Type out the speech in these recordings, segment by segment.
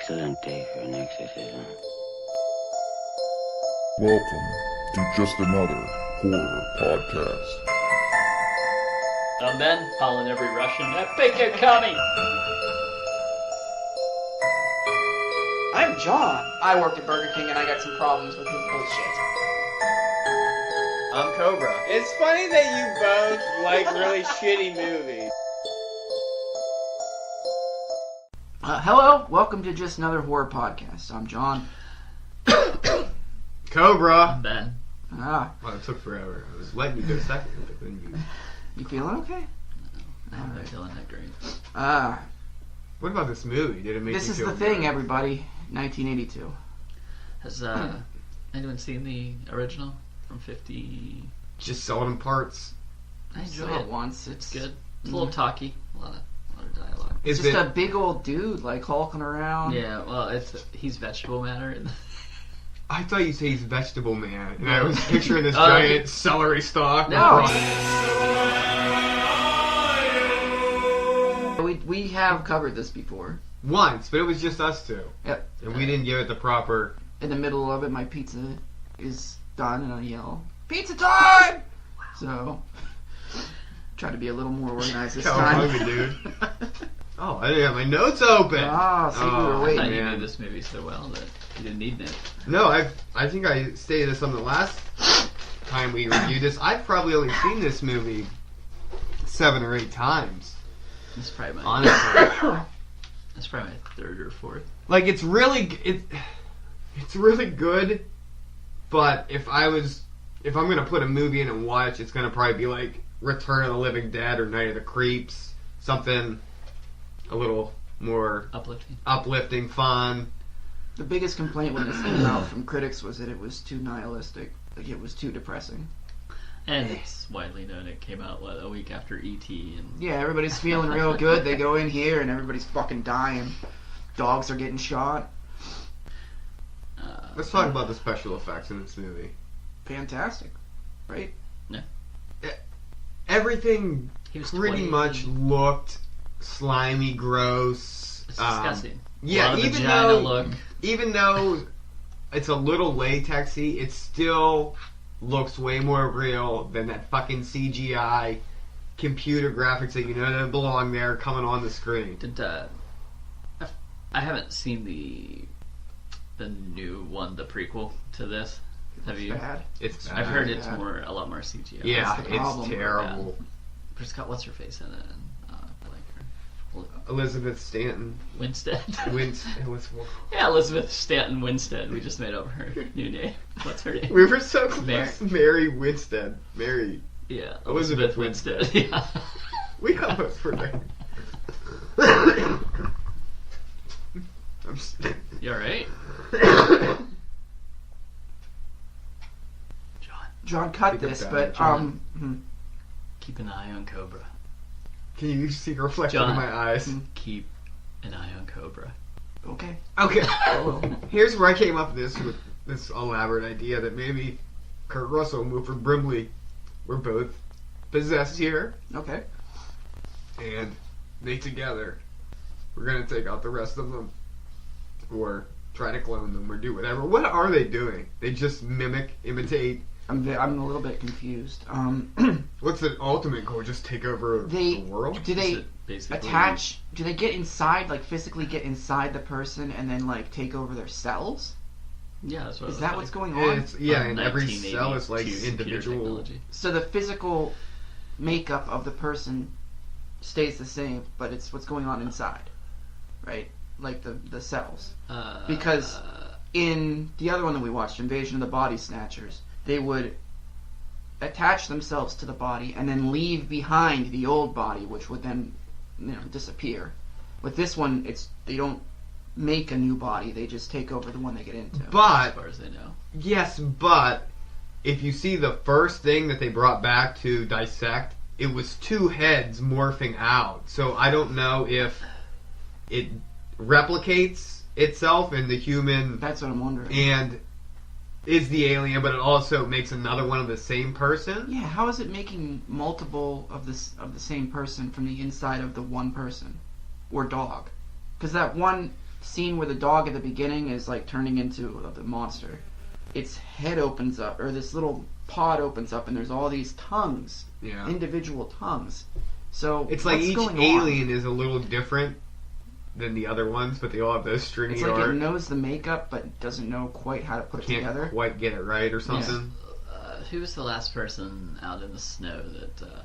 excellent day for an exorcism. Welcome to just another horror podcast. I'm Ben, following every Russian epic coming. I'm John. I worked at Burger King and I got some problems with his bullshit. I'm Cobra. It's funny that you both like really shitty movies. Hello, welcome to just another horror podcast. I'm John. Cobra. I'm Ben. Well, it took forever. I was letting you go second, but then you feeling okay? I'm not feeling that great. What about this movie? Did it make This you is feel the thing, good? everybody. 1982. Has anyone seen the original from 50? Just selling them parts. I enjoy Saw it. once. It's good. It's a little talky. A lot of dialogue. It's just a big old dude like hulking around. Yeah, well, he's vegetable matter. I thought you said he's Vegetable Man, and I was picturing this giant celery stalk. No. We have covered this before. Once, but it was just us two. Yep. And we didn't give it the proper... In the middle of it, my pizza is done, and I yell, "Pizza time!" So, try to be a little more organized this How time. hungry, dude. Oh, I didn't have my notes open. See, we were I waiting. thought you man. knew this movie so well that you didn't need it. No, I think I stated this on the last time we reviewed this. I've probably only seen this movie 7 or 8 times. It's probably my Honestly. That's probably my third or fourth. Like, it's really good, but if I'm gonna put a movie in and watch, it's gonna probably be like Return of the Living Dead or Night of the Creeps, something a little more uplifting, fun. The biggest complaint when this came out from critics was that it was too nihilistic. Like, it was too depressing. And it's widely known it came out, a week after E.T. and Yeah, everybody's feeling real good. They go in here and everybody's fucking dying. Dogs are getting shot. Let's talk about the special effects in this movie. Fantastic. Right? Yeah. Everything He was pretty 20. much looked slimy, gross. It's disgusting. Yeah, a lot of even vagina though look. even though it's a little latexy, it still looks way more real than that fucking CGI computer graphics that you know don't belong there coming on the screen. Did I haven't seen the new one, the prequel to this. Have you? Bad. It's I've heard it's bad. a lot more CGI. yeah, That's the problem. it's terrible. But it's got what's her face in it. And, I like her. Elizabeth Stanton. Winstead. Yeah, Elizabeth Stanton Winstead. We just made up her new name. What's her name? We were so close. Mary. Mary Winstead. Mary. Yeah, Elizabeth Winstead. Yeah. We almost forgot. You alright? John cut Think of this, that, but, John. Keep an eye on Cobra. Can you see a reflection John. in my eyes? Keep an eye on Cobra. Okay. Okay. Hello. Here's where I came up with this elaborate idea that maybe Kurt Russell and Wilford Brimley were both possessed here, Okay. and they together we're gonna take out the rest of them, or try to clone them, or do whatever. What are they doing? They just imitate. I'm a little bit confused. What's the ultimate goal? Just take over the world? Do Is they it basically attach? Do they get inside, like physically get inside the person, and then like take over their cells? Yeah, that's what Is it that looks what's like. going on? And every cell is like 1982 computer individual. technology. So the physical makeup of the person stays the same, but it's what's going on inside, right? Like the cells. Because in the other one that we watched, Invasion of the Body Snatchers, they would attach themselves to the body and then leave behind the old body, which would then, disappear. With this one, they don't make a new body; they just take over the one they get into. As But far as I know. yes, but if you see the first thing that they brought back to dissect, it was 2 heads morphing out. So I don't know if it replicates itself in the human That's what I'm wondering. and is the alien, but it also makes another one of the same person. Yeah, how is it making multiple of the same person from the inside of the one person or dog? Because that one scene where the dog at the beginning is like turning into the monster, its head opens up, or this little pod opens up, and there's all these tongues, individual tongues. So it's like each alien is a little different than the other ones, but they all have those stringy It's like art. it knows the makeup, but doesn't know quite how to put it together. Can't quite get it right or something. Who was the last person out in the snow that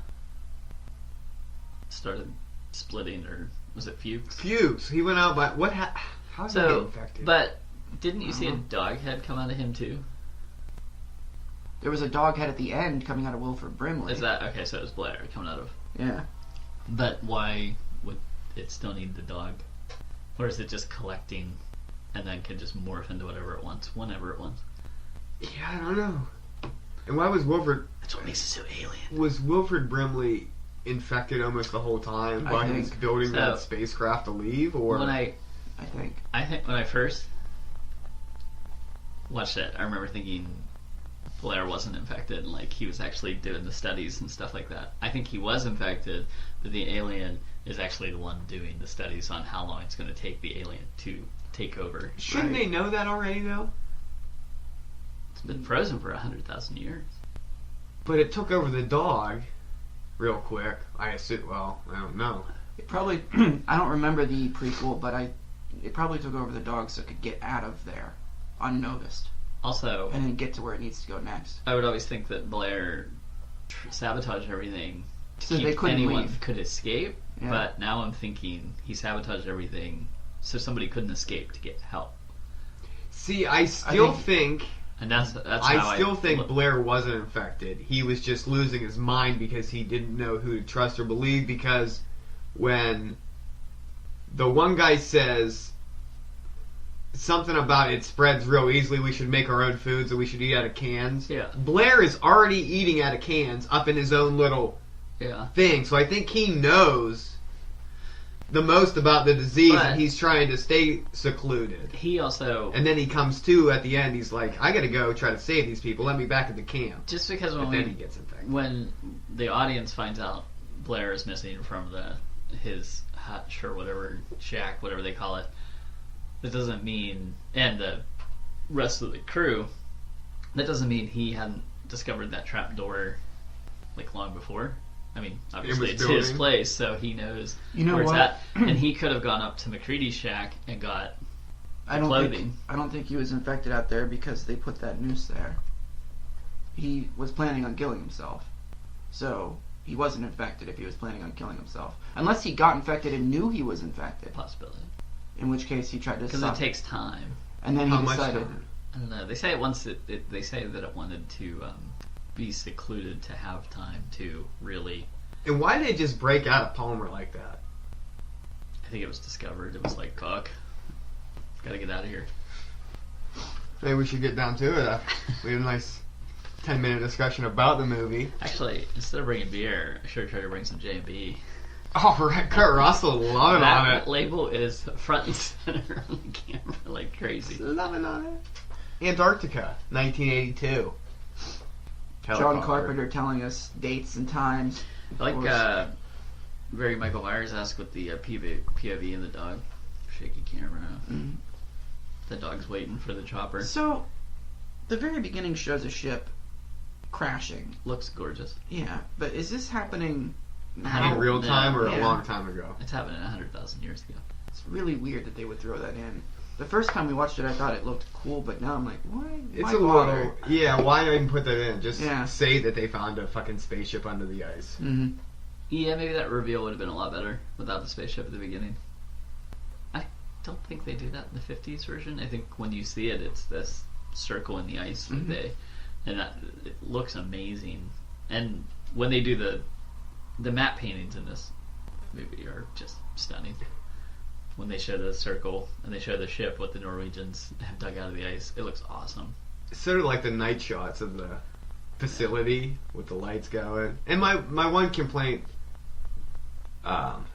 started splitting, or was it Fuchs? Fuchs. He went out, but what? How did he get infected? But didn't you see a dog head come out of him too? There was a dog head at the end coming out of Wilford Brimley. Is that okay? So it was Blair coming out of. Yeah. But why would it still need the dog? Or is it just collecting and then can just morph into whatever it wants, whenever it wants? Yeah, I don't know. And why was Wilford... That's what makes it so alien. Was Wilford Brimley infected almost the whole time while he was building that spacecraft to leave? Or I think when I first watched it, I remember thinking Blair wasn't infected, like he was actually doing the studies and stuff like that. I think he was infected, but the alien is actually the one doing the studies on how long it's going to take the alien to take over. Shouldn't they know that already, though? It's been frozen for 100,000 years. But it took over the dog real quick. I assume. Well, I don't know. It probably. I don't remember the prequel, but it probably took over the dog so it could get out of there unnoticed. Also, and then get to where it needs to go next. I would always think that Blair sabotaged everything so they couldn't anyone leave. Could escape. Yeah. But now I'm thinking he sabotaged everything so somebody couldn't escape to get help. See, I think. And that's I still think Blair wasn't infected. He was just losing his mind because he didn't know who to trust or believe. Because when the one guy says something about it spreads real easily, we should make our own foods and we should eat out of cans. Yeah. Blair is already eating out of cans up in his own little thing. So I think he knows the most about the disease, and he's trying to stay secluded. He also... And then he comes to, at the end, he's like, I gotta go try to save these people, let me back at the camp. Just because then he gets infected. When the audience finds out Blair is missing from his hut, or whatever, shack, whatever they call it, that doesn't mean... And the rest of the crew, that doesn't mean he hadn't discovered that trap door, like, long before. I mean, obviously it's his place, so he knows where it's at. And he could have gone up to McCready's shack and got clothing. I don't think he was infected out there because they put that noose there. He was planning on killing himself. So he wasn't infected if he was planning on killing himself. Unless he got infected and knew he was infected. Possibility. In which case he tried to Because it takes time. And then he decided... I don't know. They say they say that it wanted to... be secluded to have time to really... And why did they just break out of Palmer like that? I think it was discovered. It was like, fuck, gotta get out of here. Maybe we should get down to it. We had a nice 10-minute discussion about the movie. Actually, instead of bringing beer, I should try to bring some J&B. Oh, right. Kurt Russell loving on it. That label is front and center on the camera like crazy. Loving on it. Antarctica, 1982. John Carpenter telling us dates and times. Like very Michael Myers asked with the POV and the dog. Shaky camera. Mm-hmm. The dog's waiting for the chopper. So, the very beginning shows a ship crashing. Looks gorgeous. Yeah, but is this happening now? In real time or a long time ago? It's happening 100,000 years ago. It's really weird that they would throw that in. The first time we watched it, I thought it looked cool, but now I'm like, why? It's a little... Yeah, why even put that in? Just say that they found a fucking spaceship under the ice. Mm-hmm. Yeah, maybe that reveal would have been a lot better without the spaceship at the beginning. I don't think they do that in the 50s version. I think when you see it, it's this circle in the ice. Mm-hmm. And it looks amazing. And when they do the matte paintings in this movie are just stunning. When they show the circle and they show the ship, what the Norwegians have dug out of the ice, it looks awesome. It's sort of like the night shots of the facility with the lights going. And my one complaint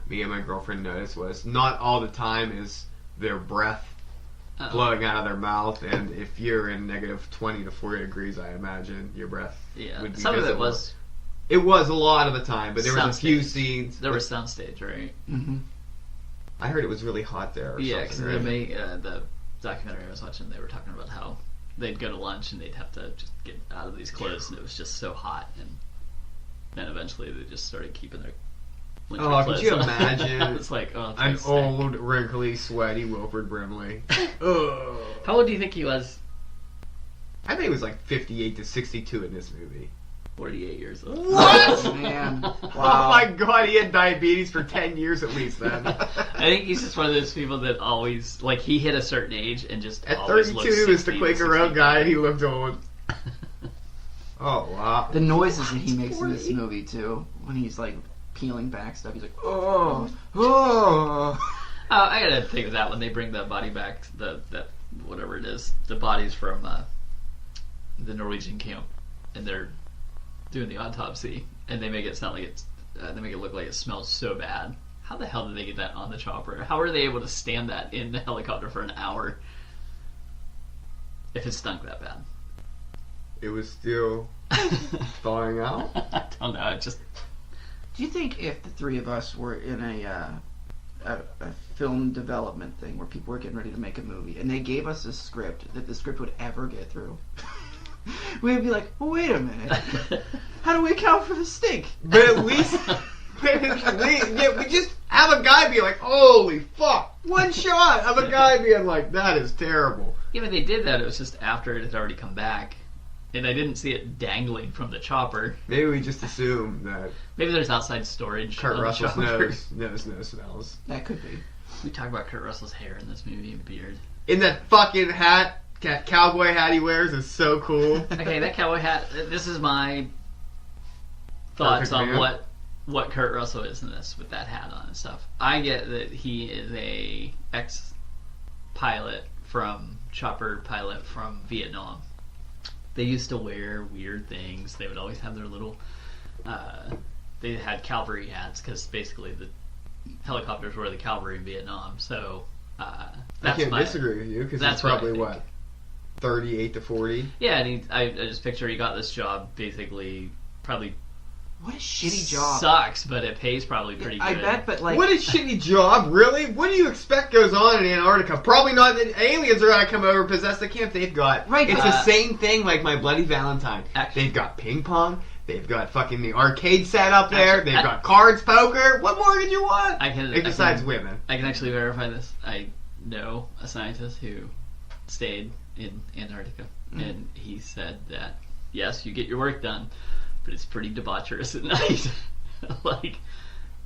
me and my girlfriend noticed was not all the time is their breath blowing out of their mouth, and if you're in negative 20 to 40 degrees, I imagine your breath would be some visible. of it was... It was a lot of the time, but there was a few scenes. There was soundstage, right? Mm-hmm. I heard it was really hot there. Or Yeah, because something, right? the documentary I was watching, they were talking about how they'd go to lunch and they'd have to just get out of these clothes, and it was just so hot, and then eventually they just started keeping their winter Oh, clothes could you on. imagine It's like, oh, it's an like sick. old, wrinkly, sweaty Wilford Brimley? Ugh. How old do you think he was? I think it was like 58 to 62 in this movie. 48 years old. What? Oh, man. Wow. Oh my god, he had diabetes for 10 years at least then. I think he's just one of those people that always, like, he hit a certain age and just At always 32, looks he was the 60, Quaker Road 65. guy and he looked old. Oh, wow. The noises that he makes in this movie too, when he's like peeling back stuff, he's like, oh, oh. Oh, I gotta think of that when they bring the body back, that whatever it is, the bodies from the Norwegian camp, and they're doing the autopsy, and they make it sound like they make it look like it smells so bad. How the hell did they get that on the chopper? How are they able to stand that in the helicopter for an hour if it stunk that bad? It was still thawing out? I don't know. It just Do you think if the three of us were in a film development thing where people were getting ready to make a movie and they gave us a script, that the script would ever get through? We'd be like, well, wait a minute. How do we account for the stink? But at least, we just have a guy be like, holy fuck, one shot of a guy being like, that is terrible. yeah, but they did that. It was just after it had already come back, and I didn't see it dangling from the chopper. Maybe we just assume that Maybe there's outside storage. Kurt on the Russell's chopper. knows no smells. That could be. We talk about Kurt Russell's hair in this movie and beard. In that fucking hat, that cowboy hat he wears is so cool. Okay, that cowboy hat. This is my thoughts Perfect on man. what Kurt Russell is in this with that hat on and stuff. I get that he is a ex-pilot from chopper pilot from Vietnam. They used to wear weird things. They would always have their little. They had cavalry hats because basically the helicopters were the cavalry in Vietnam. So I that's can't my disagree with you because that's he's what I probably think. what, 38 to 40. Yeah, and I just picture he got this job basically probably What a shitty job. sucks, but it pays probably pretty I good. bet, but like, What a shitty job, really? What do you expect goes on in Antarctica? Probably not that aliens are gonna come over and possess the camp. They've got Right, It's but- the same thing like My Bloody Valentine. Actually- They've got ping pong. They've got fucking the arcade set up there. Actually, They've got cards, poker. What more could you want? Besides women. I can actually verify this. I know a scientist who stayed in Antarctica, and he said that yes, you get your work done, but it's pretty debaucherous at night. Like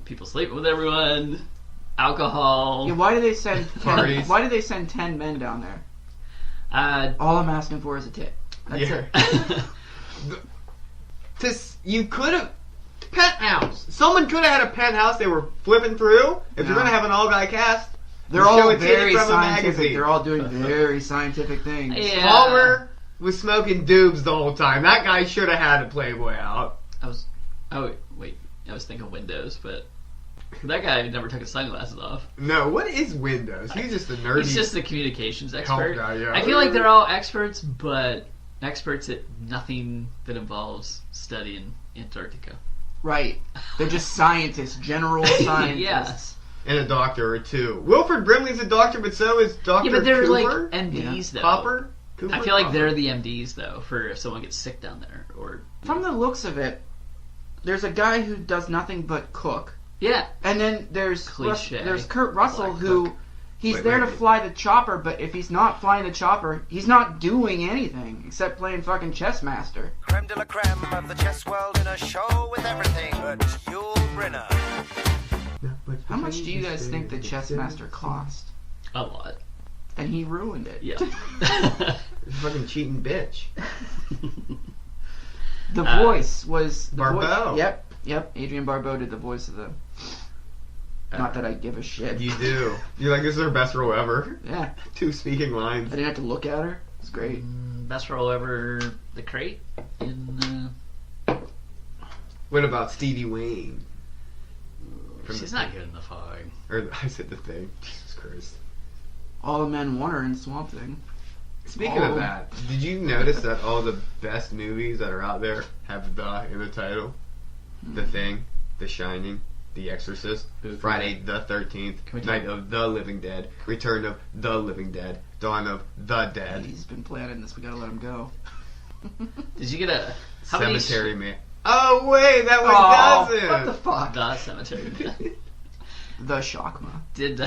people sleeping with everyone, alcohol. yeah, why do they send 10, Parties. why do they send 10 men down there? All I'm asking for is a tip. That's Yeah. it. You could have penthouse. Someone could have had a penthouse they were flipping through. If you're No. gonna have an all-guy cast, They're you show all a titty very from a scientific. magazine. They're all doing very scientific things. Yeah. Palmer was smoking doobs the whole time. That guy should have had a Playboy out. I was thinking Windows, but that guy never took his sunglasses off. No, what is Windows? He's just a nerdy. He's just the communications expert. guy, yeah. I feel like they're all experts, but experts at nothing that involves studying Antarctica. Right. They're just scientists, general scientists. Yes. and a doctor or two. Wilford Brimley's a doctor, but so is Dr. Yeah, but they're Cooper. like MDs though. Copper? Cooper? I feel like Copper. they're the MDs though for if someone gets sick down there or. From the looks of it, there's a guy who does nothing but cook. Yeah. And then there's Cliche. there's Kurt Russell Black who cook. he's Wait, there wait, to wait. fly the chopper, but if he's not flying the chopper, he's not doing anything except playing fucking chess master. Creme de la creme of the chess world in a show with everything but Yul Brynner. How much do you guys think the chess master cost? A lot. And he ruined it. Yeah. Fucking cheating bitch. The Uh, voice was the Barbeau. Voice, yep. Adrian Barbeau did the voice of the. Not that I give a shit. You do. You're like, this is her best role ever. Yeah, 2 speaking I lines. didn't have to look at her. It's great. Best role ever, The Crate. What about Stevie Wayne? From She's the not Thing. good in the fog. Or I said the thing. Jesus Christ. All the men want her in Swamp Thing. Speaking Oh. of that, did you notice that all the best movies that are out there have "the" in the title? The Thing, The Shining, The Exorcist, Ooh, Friday the 13th, Can we Night talk- of the Living Dead, Return of the Living Dead, Dawn of the Dead, He's been planning this. We gotta let him go. Did you get a how many Cemetery Man. Oh wait, that one Oh, doesn't. what the fuck? The Cemetery Man. The Shockma. Did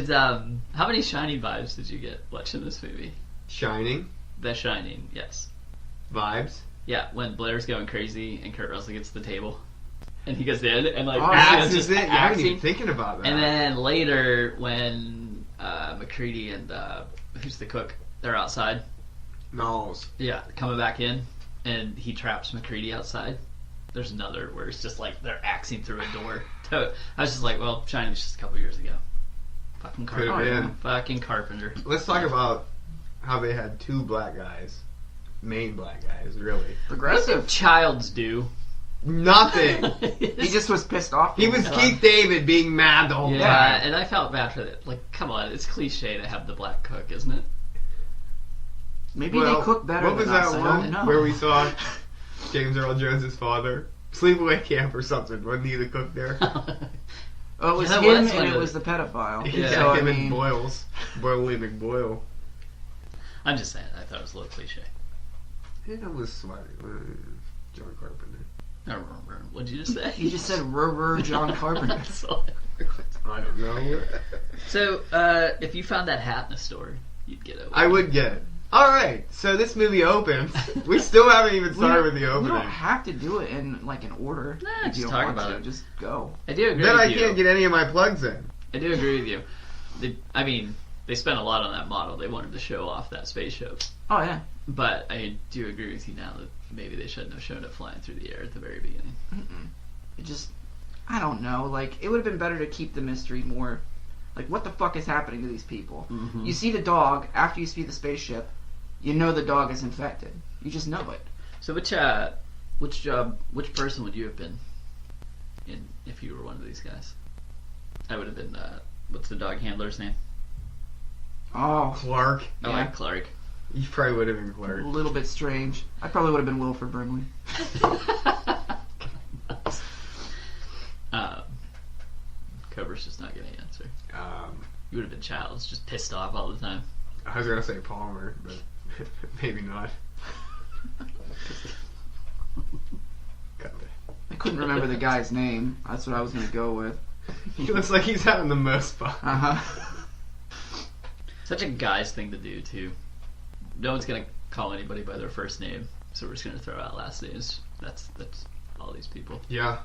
how many Shining vibes did you get watching this movie? Shining The Shining, yes. vibes. Yeah, when Blair's going crazy and Kurt Russell gets to the table, and he goes in and like Oh, Axes just it. Yeah, I wasn't even axing. thinking about that. And then later when McCready and who's the cook, they're outside. Knowles. Yeah, coming back in, and he traps McCready outside. There's another where it's just like they're axing through a door. I was just like, well, Shining's just a couple years ago. Fucking Could've Carpenter. been. Fucking Carpenter. Let's talk about how they had two black guys, main black guys, really. What do Progressive. Childs do? Nothing. He just was pissed off. He was Keith David being mad the whole Yeah, time. and I felt bad for that. Like, come on, it's cliche to have the black cook, isn't it? Maybe Well, they cook better what was than that us. I one don't know. where we saw James Earl Jones' father? Sleepaway Camp or something. Wasn't he the cook there? Oh, it was Yeah, that him was one and of it the- was the pedophile. Yeah. So, I him and mean, Boyles. Boyley McBoyle. I'm just saying, I thought it was a little cliche. Yeah, it was smart. John Carpenter. I don't remember. What did you just say? he just said John Carpenter. That's all I I don't know. So, if you found that hat in a store, you'd get it. I would get it. Alright, so this movie opens. We still haven't even started with the We opening. don't have to do it in like an order. Nah, if just you don't talk want about to. it. Just go. I do agree Then with I you. can't get any of my plugs in. I do agree with you. I mean, they spent a lot on that model. They wanted to show off that spaceship. Oh yeah. But I do agree with you now that maybe they shouldn't have shown it flying through the air at the very beginning. It just, I don't know. Like it would have been better to keep the mystery more. Like what the fuck is happening to these people? Mm-hmm. You see the dog after you see the spaceship. You know the dog is infected. You just know it. So which person would you have been in if you were one of these guys? I would have been, what's the dog handler's name? Oh, Clark. I Yeah. like Clark. You probably would have been a Clark. little bit strange. I probably would have been Wilford Brimley. Cobra's just not going to answer. Um, You would have been Childs, just pissed off all the time. I was going to say Palmer, but maybe not. I couldn't remember the guy's name. That's what I was gonna go with. He looks like he's having the most fun. Uh huh. Such a guy's thing to do, too. No one's going to call anybody by their first name, so we're just going to throw out last names. That's all these people. Yeah,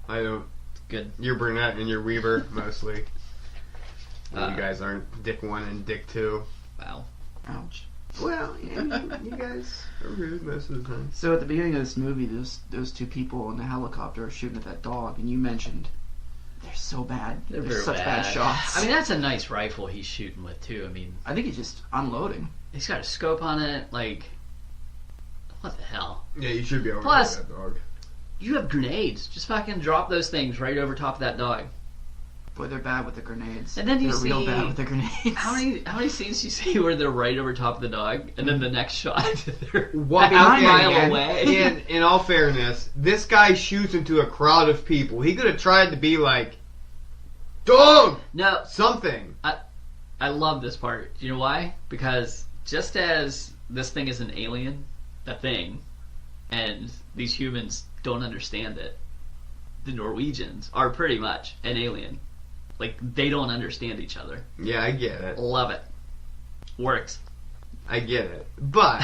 I don't. Good. You're Burnett and you're Weaver, mostly. Uh, You guys aren't Dick 1 and Dick 2. Wow. Ouch. Well, yeah, you guys are rude most of the time. So at the beginning of this movie, those two people in the helicopter are shooting at that dog, and you mentioned they're so bad. They're very such bad shots. I mean, that's a nice rifle he's shooting with, too. I mean, I think he's just unloading. he's got a scope on it. Like, what the hell? Yeah, you should be able Plus- to get that dog. You have grenades. Just fucking drop those things right over top of that dog. Boy, they're bad with the grenades. And then you they're real see- bad with the grenades. How many scenes do you see where they're right over top of the dog, and then the next shot they're What a behind mile it again. away? in all fairness, this guy shoots into a crowd of people. He could have tried to be like, dog! No, Something. I love this part. Do you know why? Because just as this thing is an alien, a thing, and these humans don't understand it, the Norwegians are pretty much an alien. Like, they don't understand each other. Yeah, I get it. Love it. Works. I get it. But,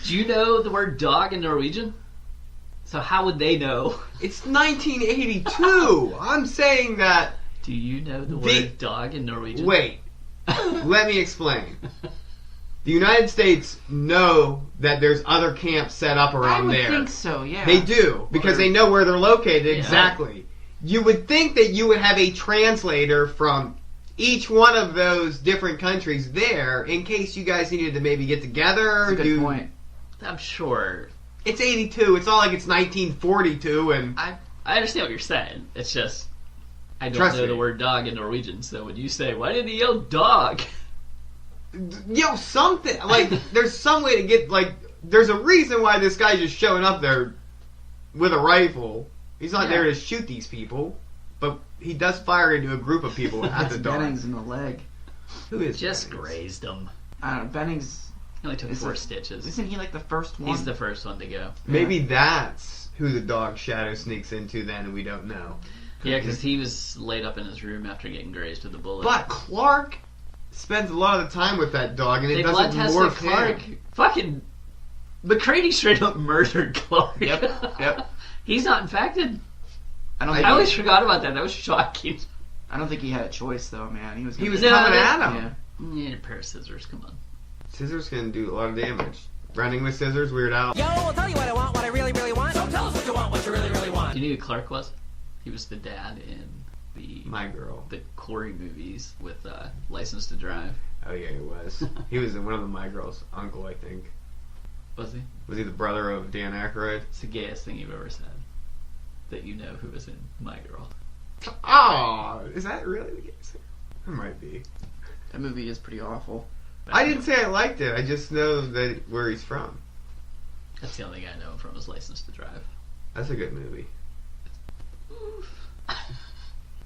Do you know the word dog in Norwegian? So how would they know? it's 1982! I'm saying that. Do you know the The- word dog in Norwegian? Wait, let me explain. The United States know that there's other camps set up I around would there. think so. Yeah. They do, because they know where they're located exactly. You would think that you would have a translator from each one of those different countries there in case you guys needed to maybe get together. That's a good point. I'm sure. It's 82. It's not like it's 1942 and... I understand what you're saying. It's just I don't Trust know me. the word dog in Norwegian. So when you say, "Why did he yell dog?" Yo, something. Like, there's some way to get, like... There's a reason why this guy's just showing up there with a rifle. He's not there to shoot these people, but he does fire into a group of people at the dog. Bennings in the leg. Who is Just Bennings? grazed him. I don't know. Bennings. He only took 4 stitches. Isn't he like the first one? He's the first one to go. Maybe that's who the dog Shadow sneaks into then, and we don't know. Yeah, because he was laid up in his room after getting grazed with a bullet. But Clark spends a lot of the time with that dog, and they it blood doesn't tested morph Clark. him. Fucking McCready straight up murdered Clark. Yep. He's not infected. I I always forgot about that. That was shocking. I don't think he had a choice though, man. He was He was No, coming they- at him. Yeah. Yeah, a pair of scissors. Come on. Scissors can do a lot of damage. Running with scissors, Weird Al. Yo, I'll tell you what I want, what I really, really want. So tell us what you want, what you really, really want. Do you know who Clark was? He was the dad in My Girl. the Corey movies with License to Drive. Oh yeah, he was. He was one of the My Girl's uncle, I think. Was he? Was he the brother of Dan Aykroyd? It's the gayest thing you've ever said. That you know who was in My Girl. Oh, is that really the case? It might be. That movie is pretty awful. I didn't say I liked it. I just know that where he's from. That's the only thing I know him from is License to Drive. That's a good movie.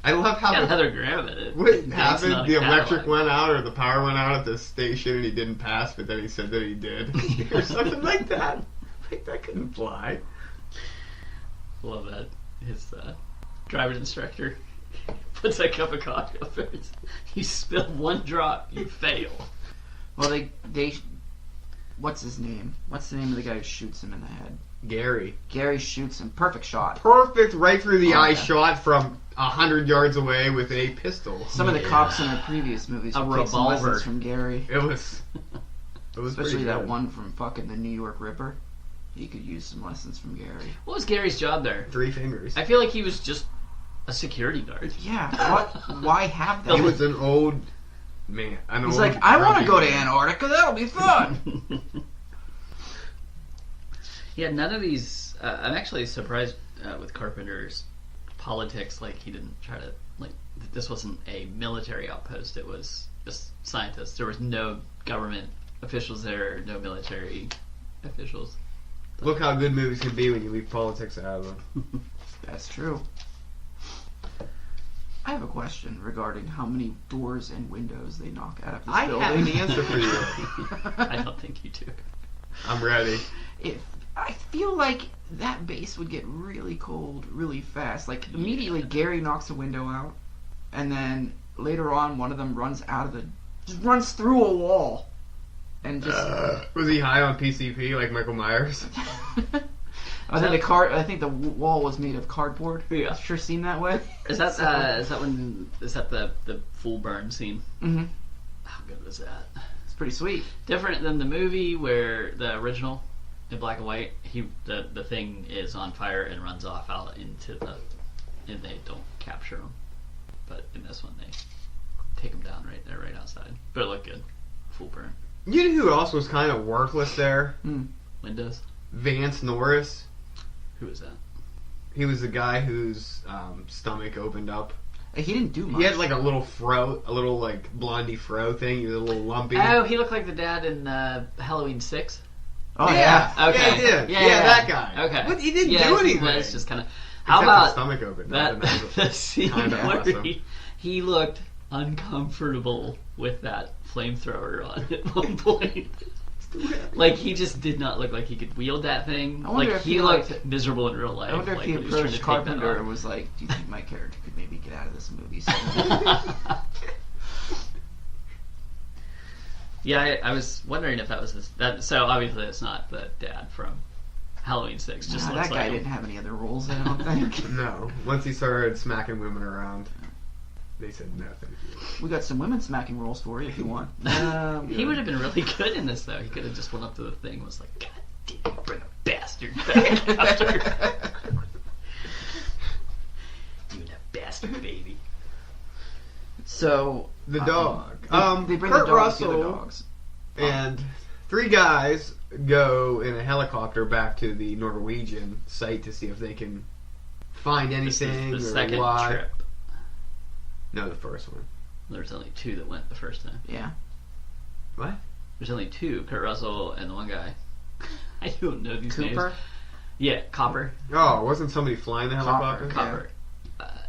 I love how Got Heather Graham in it. what Thanks, happened. not a The electric Cadillac. went out, or the power went out at the station, and he didn't pass. But then he said that he did, or something like that. Like that couldn't fly. Love that. His driver's instructor puts that cup of coffee up there. You spill one drop, you fail. Well, they what's his name? What's the name of the guy who shoots him in the head? Gary. Gary shoots him. Perfect shot. Perfect, right through the Oh, eye yeah. shot from 100 yards away with a pistol. Some of the Yeah. cops in the previous movies A would take some revolver. lessons from Gary. It was Especially pretty that good. one from fucking the New York Ripper. He could use some lessons from Gary. What was Gary's job there? 3 fingers. I feel like he was just a security guard. Yeah, what? Why have that? He was an old man. He's like, I want to go to Antarctica. That'll be fun. Yeah, none of these. I'm actually surprised with Carpenter's politics. Like, he didn't try to. Like, this wasn't a military outpost. It was just scientists. There was no government officials there, no military officials. Look how good movies can be when you leave politics out of them. That's true. I have a question regarding how many doors and windows they knock out of this I building. have an answer for you. I don't think you do. I'm ready. I feel like that base would get really cold really fast. Like, immediately Gary knocks a window out, and then later on one of them runs out of just runs through a wall. And just... Was he high on PCP like Michael Myers? I think the wall was made of cardboard. Yeah. Sure seemed that way. Is that the full burn scene? Mm-hmm. How good was that? It's pretty sweet. Different than the movie where the original in black and white, the thing is on fire and runs off out into and they don't capture him. But in this one, they take him down right there, right outside. But it looked good, full burn. You know who else was kind of worthless there? Windows. Vance Norris. Who was that? He was the guy whose stomach opened up. He didn't do much. He had like a little fro, a little like blondie fro thing. He was a little lumpy. Oh, he looked like the dad in Halloween 6. Oh yeah. Okay. Yeah, he did. Yeah, Yeah, that guy. Okay. But he didn't Yeah, do anything. He was just kind of. Except How the about stomach opened that? up, and that was The scene kinda where awesome. he looked uncomfortable with that flamethrower on at one point. Like, he just did not look like he could wield that thing. I wonder Like, if he he, looked miserable in real life. I wonder if like, he when was trying to approached take that Carpenter off. and was like, "Do you think my character could maybe get out of this movie?" So Yeah, I was wondering if that was that. So obviously, it's not the dad from Halloween 6. Just Nah, looks that guy like him. didn't have any other roles. I don't think. No. Once he started smacking women around, they said no, thank you. We got some women smacking roles for you if you want. He would have been really good in this, though. He could have just went up to the thing and was like, God damn, you bring a bastard back after. You and that bastard baby. So The dog. They bring Kurt the dogs to the Russell dogs. and 3 guys go in a helicopter back to the Norwegian site to see if they can find This anything is the or second why. trip. No, the first one. There's only 2 that went the first time. Yeah. What? There's only 2, Kurt Russell and the one guy. I don't know these names. Cooper. Yeah, Copper. Oh, wasn't somebody flying the helicopter? Copper.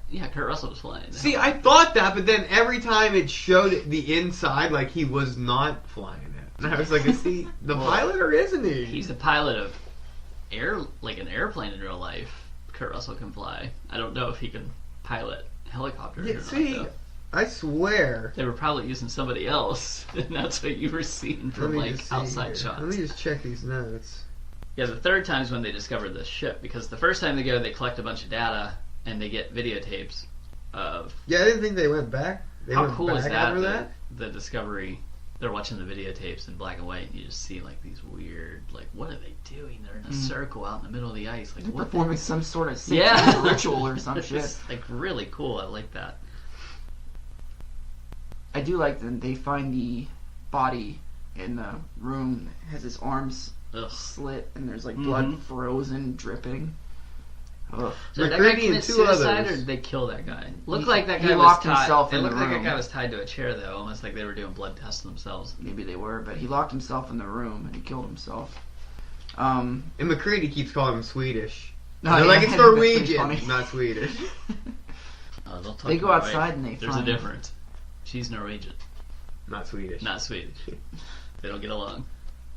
Yeah, Kurt Russell was flying. See, I thought that, but then every time it showed the inside, like he was not flying it. And I was like, is he the pilot or isn't he? He's the pilot of an airplane in real life. Kurt Russell can fly. I don't know if he can pilot helicopters or not, See, though. I swear. They were probably using somebody else, and that's what you were seeing from outside shots. Let me just check these notes. Yeah, the third time is when they discovered the ship, because the first time they go, they collect a bunch of data, and they get videotapes of... Yeah, I didn't think they went back. How cool is that? The discovery, they're watching the videotapes in black and white, and you just see, like, these weird, like, what are they doing? They're in a circle out in the middle of the ice. Like, they're performing some sort of satanic ritual or some shit. It's, like, really cool. I like that. I do like that they find the body in the room, has his arms slit, and there's, like, blood frozen, dripping. Ugh. So did that guy commit suicide, or did they kill that guy? Looked like that guy locked was himself in It looked the like room. that guy was tied to a chair, though, almost like they were doing blood tests themselves. Maybe they were, but he locked himself in the room and he killed himself. And McCready keeps calling him Swedish. No, They're like, it's that's pretty Norwegian, funny. not Swedish. They go outside and they There's find... a difference. She's Norwegian, Not Swedish. not Swedish. They don't get along.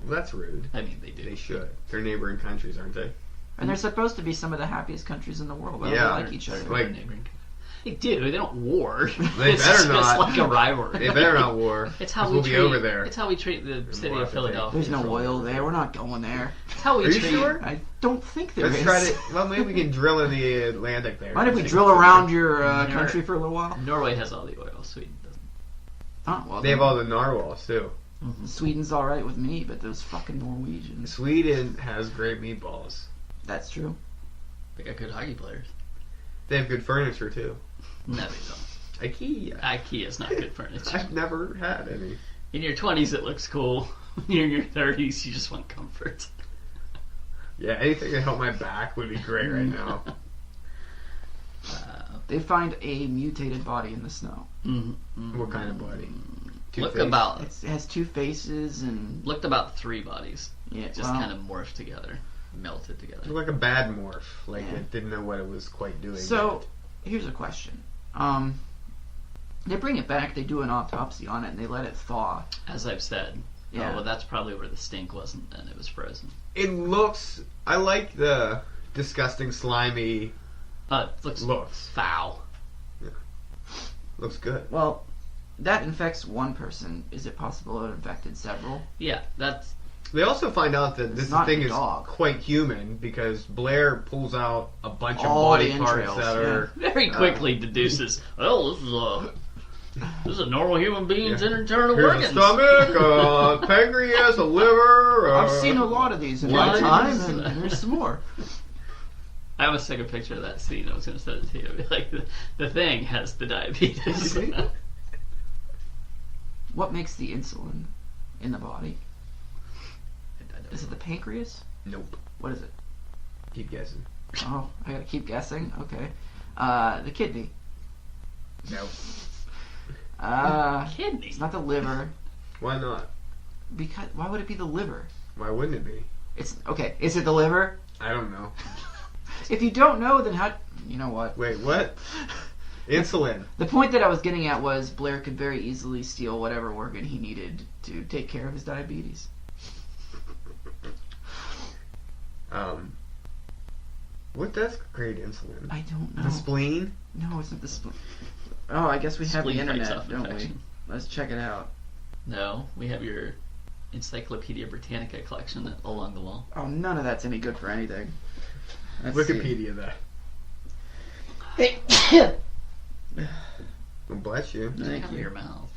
Well, that's rude. I mean, they do. They should. They're neighboring countries, aren't they? And they're supposed to be some of the happiest countries in the world. They Yeah. like each other. Like- They do. They don't war. They It's better just not. like a rivalry. They better not war. It's how 'cause we we'll treat. be over there. It's how we treat the city we'll of have to take- Philadelphia. There's no oil there. We're not going there. It's how we Are you treat. sure? I don't think there Let's is. try to. Well, maybe we can drill in the Atlantic there. Mind if we drill around your country for a little while? Norway has all the oil. Sweden doesn't. Oh, well, They have all the narwhals too. Sweden's all right with me, but those fucking Norwegians. Sweden has great meatballs. That's true. They got good hockey players. They have good furniture too. No, they don't. IKEA. IKEA's not good furniture. I've never had any. In your 20s, it looks cool. When you're in your 30s, you just want comfort. Yeah, anything to help my back would be great right now. They find a mutated body in the snow. What kind of body? Looked Two-Face? about It has two faces and... looked about 3 bodies. Yeah, Just kind of morphed together, melted together. It looked like a bad morph. Like Yeah. it didn't know what it was quite doing. So, here's a question. They bring it back, they do an autopsy on it, and they let it thaw. As I've said. Yeah. Oh, well, that's probably where the stink wasn't then. It was frozen. It looks. I like the disgusting, slimy. It looks Looks. foul. Looks good. Well, that infects one person. Is it possible it infected several? Yeah, that's... They also find out that It's this not thing a is dog. quite human because Blair pulls out a bunch of All body the parts entrails, that are. very quickly deduces, well, this is a normal human being's Yeah. internal Here's organs. a stomach, pancreas, a liver. I've seen a lot of these in my Lungs. time, and there's some more. I almost took a picture of that scene. I was going to send it to you. I'd be like, the thing has the diabetes. What makes the insulin in the body? Is it the pancreas? Nope. What is it? Keep guessing. Oh, I gotta keep guessing. Okay. The kidney. Nope. Kidney. It's not the liver. Why not? Because why would it be the liver? Why wouldn't it be? It's okay. Is it the liver? I don't know. If you don't know, then how? You know what? Wait, what? Insulin. The point that I was getting at was Blair could very easily steal whatever organ he needed to take care of his diabetes. What does create insulin? I don't know. The spleen? No, it's not the spleen. Oh, I guess we have the Spleen fights internet, off don't infection. we? Let's check it out. No, we have your Encyclopedia Britannica collection along the wall. Oh, none of that's any good for anything. Let's see. Wikipedia that. Well, bless you. Thank Cover you. your mouth.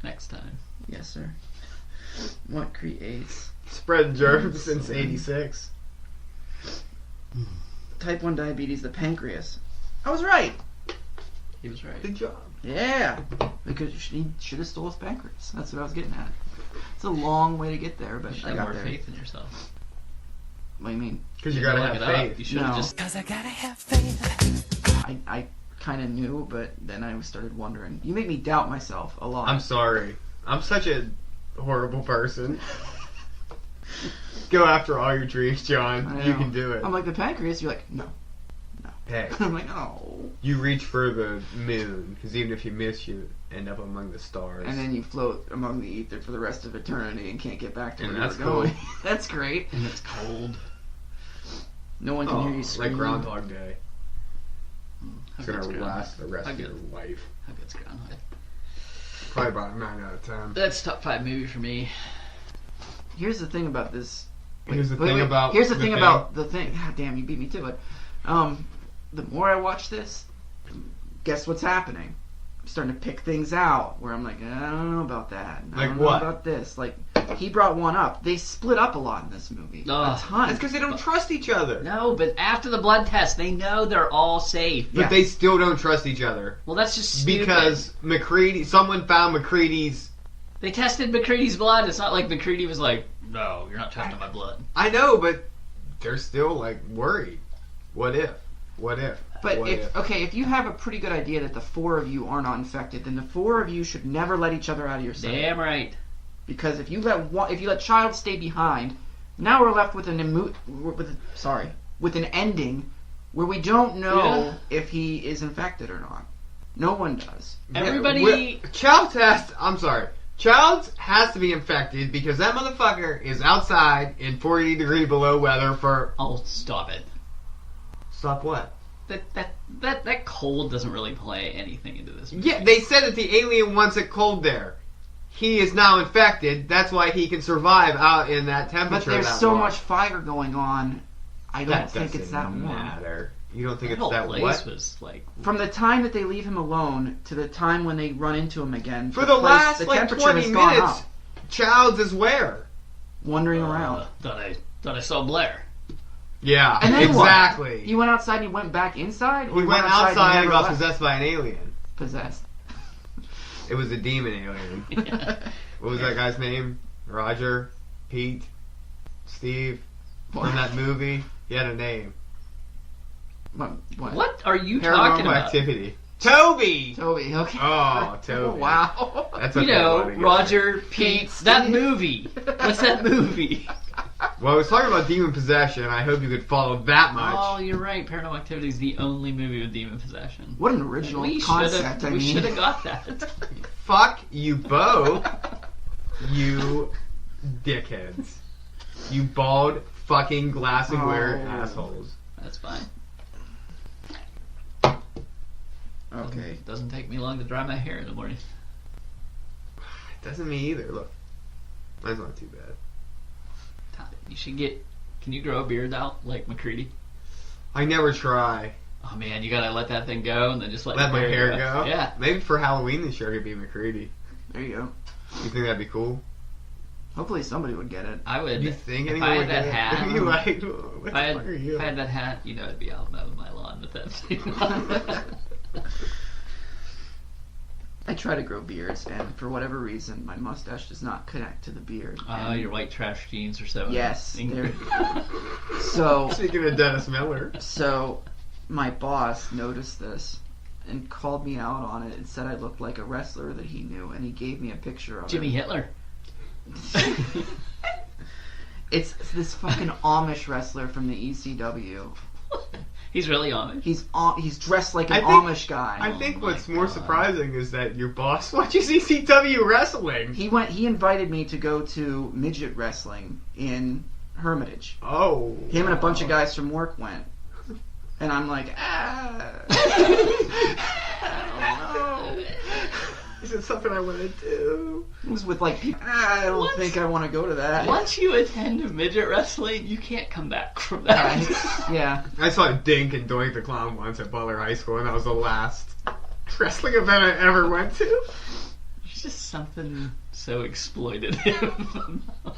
Next time. Yes, sir. What creates Spread germs since '86. type 1 diabetes? The pancreas. I was right. He was right. Good job. Yeah. Because he should have stole his pancreas. That's what I was getting at. It's a long way to get there, but You should I have got more there. faith in yourself. What do you mean? Because you gotta look have it up. faith. You should have No. just... Cause I gotta have faith. I kind of knew, but then I started wondering. You make me doubt myself a lot. I'm sorry. I'm such a horrible person. Go after all your dreams, John. I You know. can do it. I'm like, the pancreas? You're like, no. Hey, I'm like, oh. you reach for the moon, because even if you miss, you end up among the stars. And then you float among the ether for the rest of eternity and can't get back to And where you that's were going. cool. That's great. And it's cold. No one can hear you like scream. Groundhog Day. How It's gonna good's last the rest How of your good. life. How good's Groundhog? Probably about 9 out of 10. That's top 5 movie for me. Here's the thing about this. Here's the thing about Here's the the thing thing. about the thing. God damn, you beat me to it. The more I watch this, guess what's happening? I'm starting to pick things out where I'm like, I don't know about that. I Like don't know what? about this. Like, he brought one up. They split up a lot in this movie. A Ugh. ton. That's because they don't trust each other. No, but after the blood test, they know they're all safe. But Yeah. they still don't trust each other. Well, that's just stupid. Because someone found McCready's... They tested McCready's blood. It's not like McCready was like, no, you're not testing my blood. I know, but they're still, like, worried. What if? What if? But What if you have a pretty good idea that the 4 of you are not infected, then the 4 of you should never let each other out of your sight. Damn right. Because if you let Child stay behind, now we're left with with an ending where we don't know if he is infected or not. No one does. Everybody... Childs has to be infected because that motherfucker is outside in 40 degree below weather for... Oh, stop it. Stop what? That cold doesn't really play anything into this movie. Yeah, they said that the alien wants it cold there. He is now infected. That's why he can survive out in that temperature. But there's that so long. much fire going on, I don't think it's that doesn't warm. matter. You don't think That it's whole that place what? was like... From the time that they leave him alone to the time when they run into him again, For the last the like temperature 20 has gone minutes, up, Childs is where? wandering around. Thought I saw Blair. Yeah, And then exactly. What? He went outside and he went back inside? Or We he went outside and never got left? possessed by an alien. Possessed. It was a demon alien. Yeah. What was that guy's name? Roger? Pete? Steve? From that movie? He had a name. What? What are you Paranormal talking Paranormal about? Activity. Toby! Toby, okay. Oh, Toby. Oh, wow. That's You okay, know, buddy. Roger, Pete, Steve. that movie. What's that movie? Well, I was talking about demon possession. I hope you could follow that much. Oh, you're right. Paranormal Activity is the only movie with demon possession. What an original We concept, should have got that. Fuck you both, you dickheads. You bald fucking glassware Oh. assholes. That's fine. Okay. Doesn't take me long to dry my hair in the morning. Doesn't me either. Look, mine's not too bad. You should get... Can you grow a beard out like McCready? I never try. Oh man, you gotta let that thing go and then just let Let your my hair go. Yeah. Maybe for Halloween this year I could be McCready. There you go. You think that'd be cool? Hopefully somebody would get it. I would. You think if anyone I would had that get it? hat. You like, what If the I fuck are you? had that hat, you know, I'd be out mowing my lawn with that thing. I try to grow beards, and for whatever reason, my mustache does not connect to the beard. And Your white trash jeans are so... Yes, They're... So, Speaking of Dennis Miller. my boss noticed this and called me out on it and said I looked like a wrestler that he knew, and he gave me a picture of Jimmy it. Hitler. It's this fucking Amish wrestler from the ECW. He's really Amish. He's dressed like an I think- Amish guy. I think my what's more God. surprising is that your boss watches ECW wrestling. He invited me to go to midget wrestling in Hermitage. Oh. Him and a bunch of guys from work went. And I'm like, I don't know. Is it something I want to do? It was with like people. I don't What? think I want to go to that. Once you attend midget wrestling, you can't come back from that. Yeah. I saw Dink and Doink the Clown once at Butler High School, and that was the last wrestling event I ever went to. There's just something so exploitative about...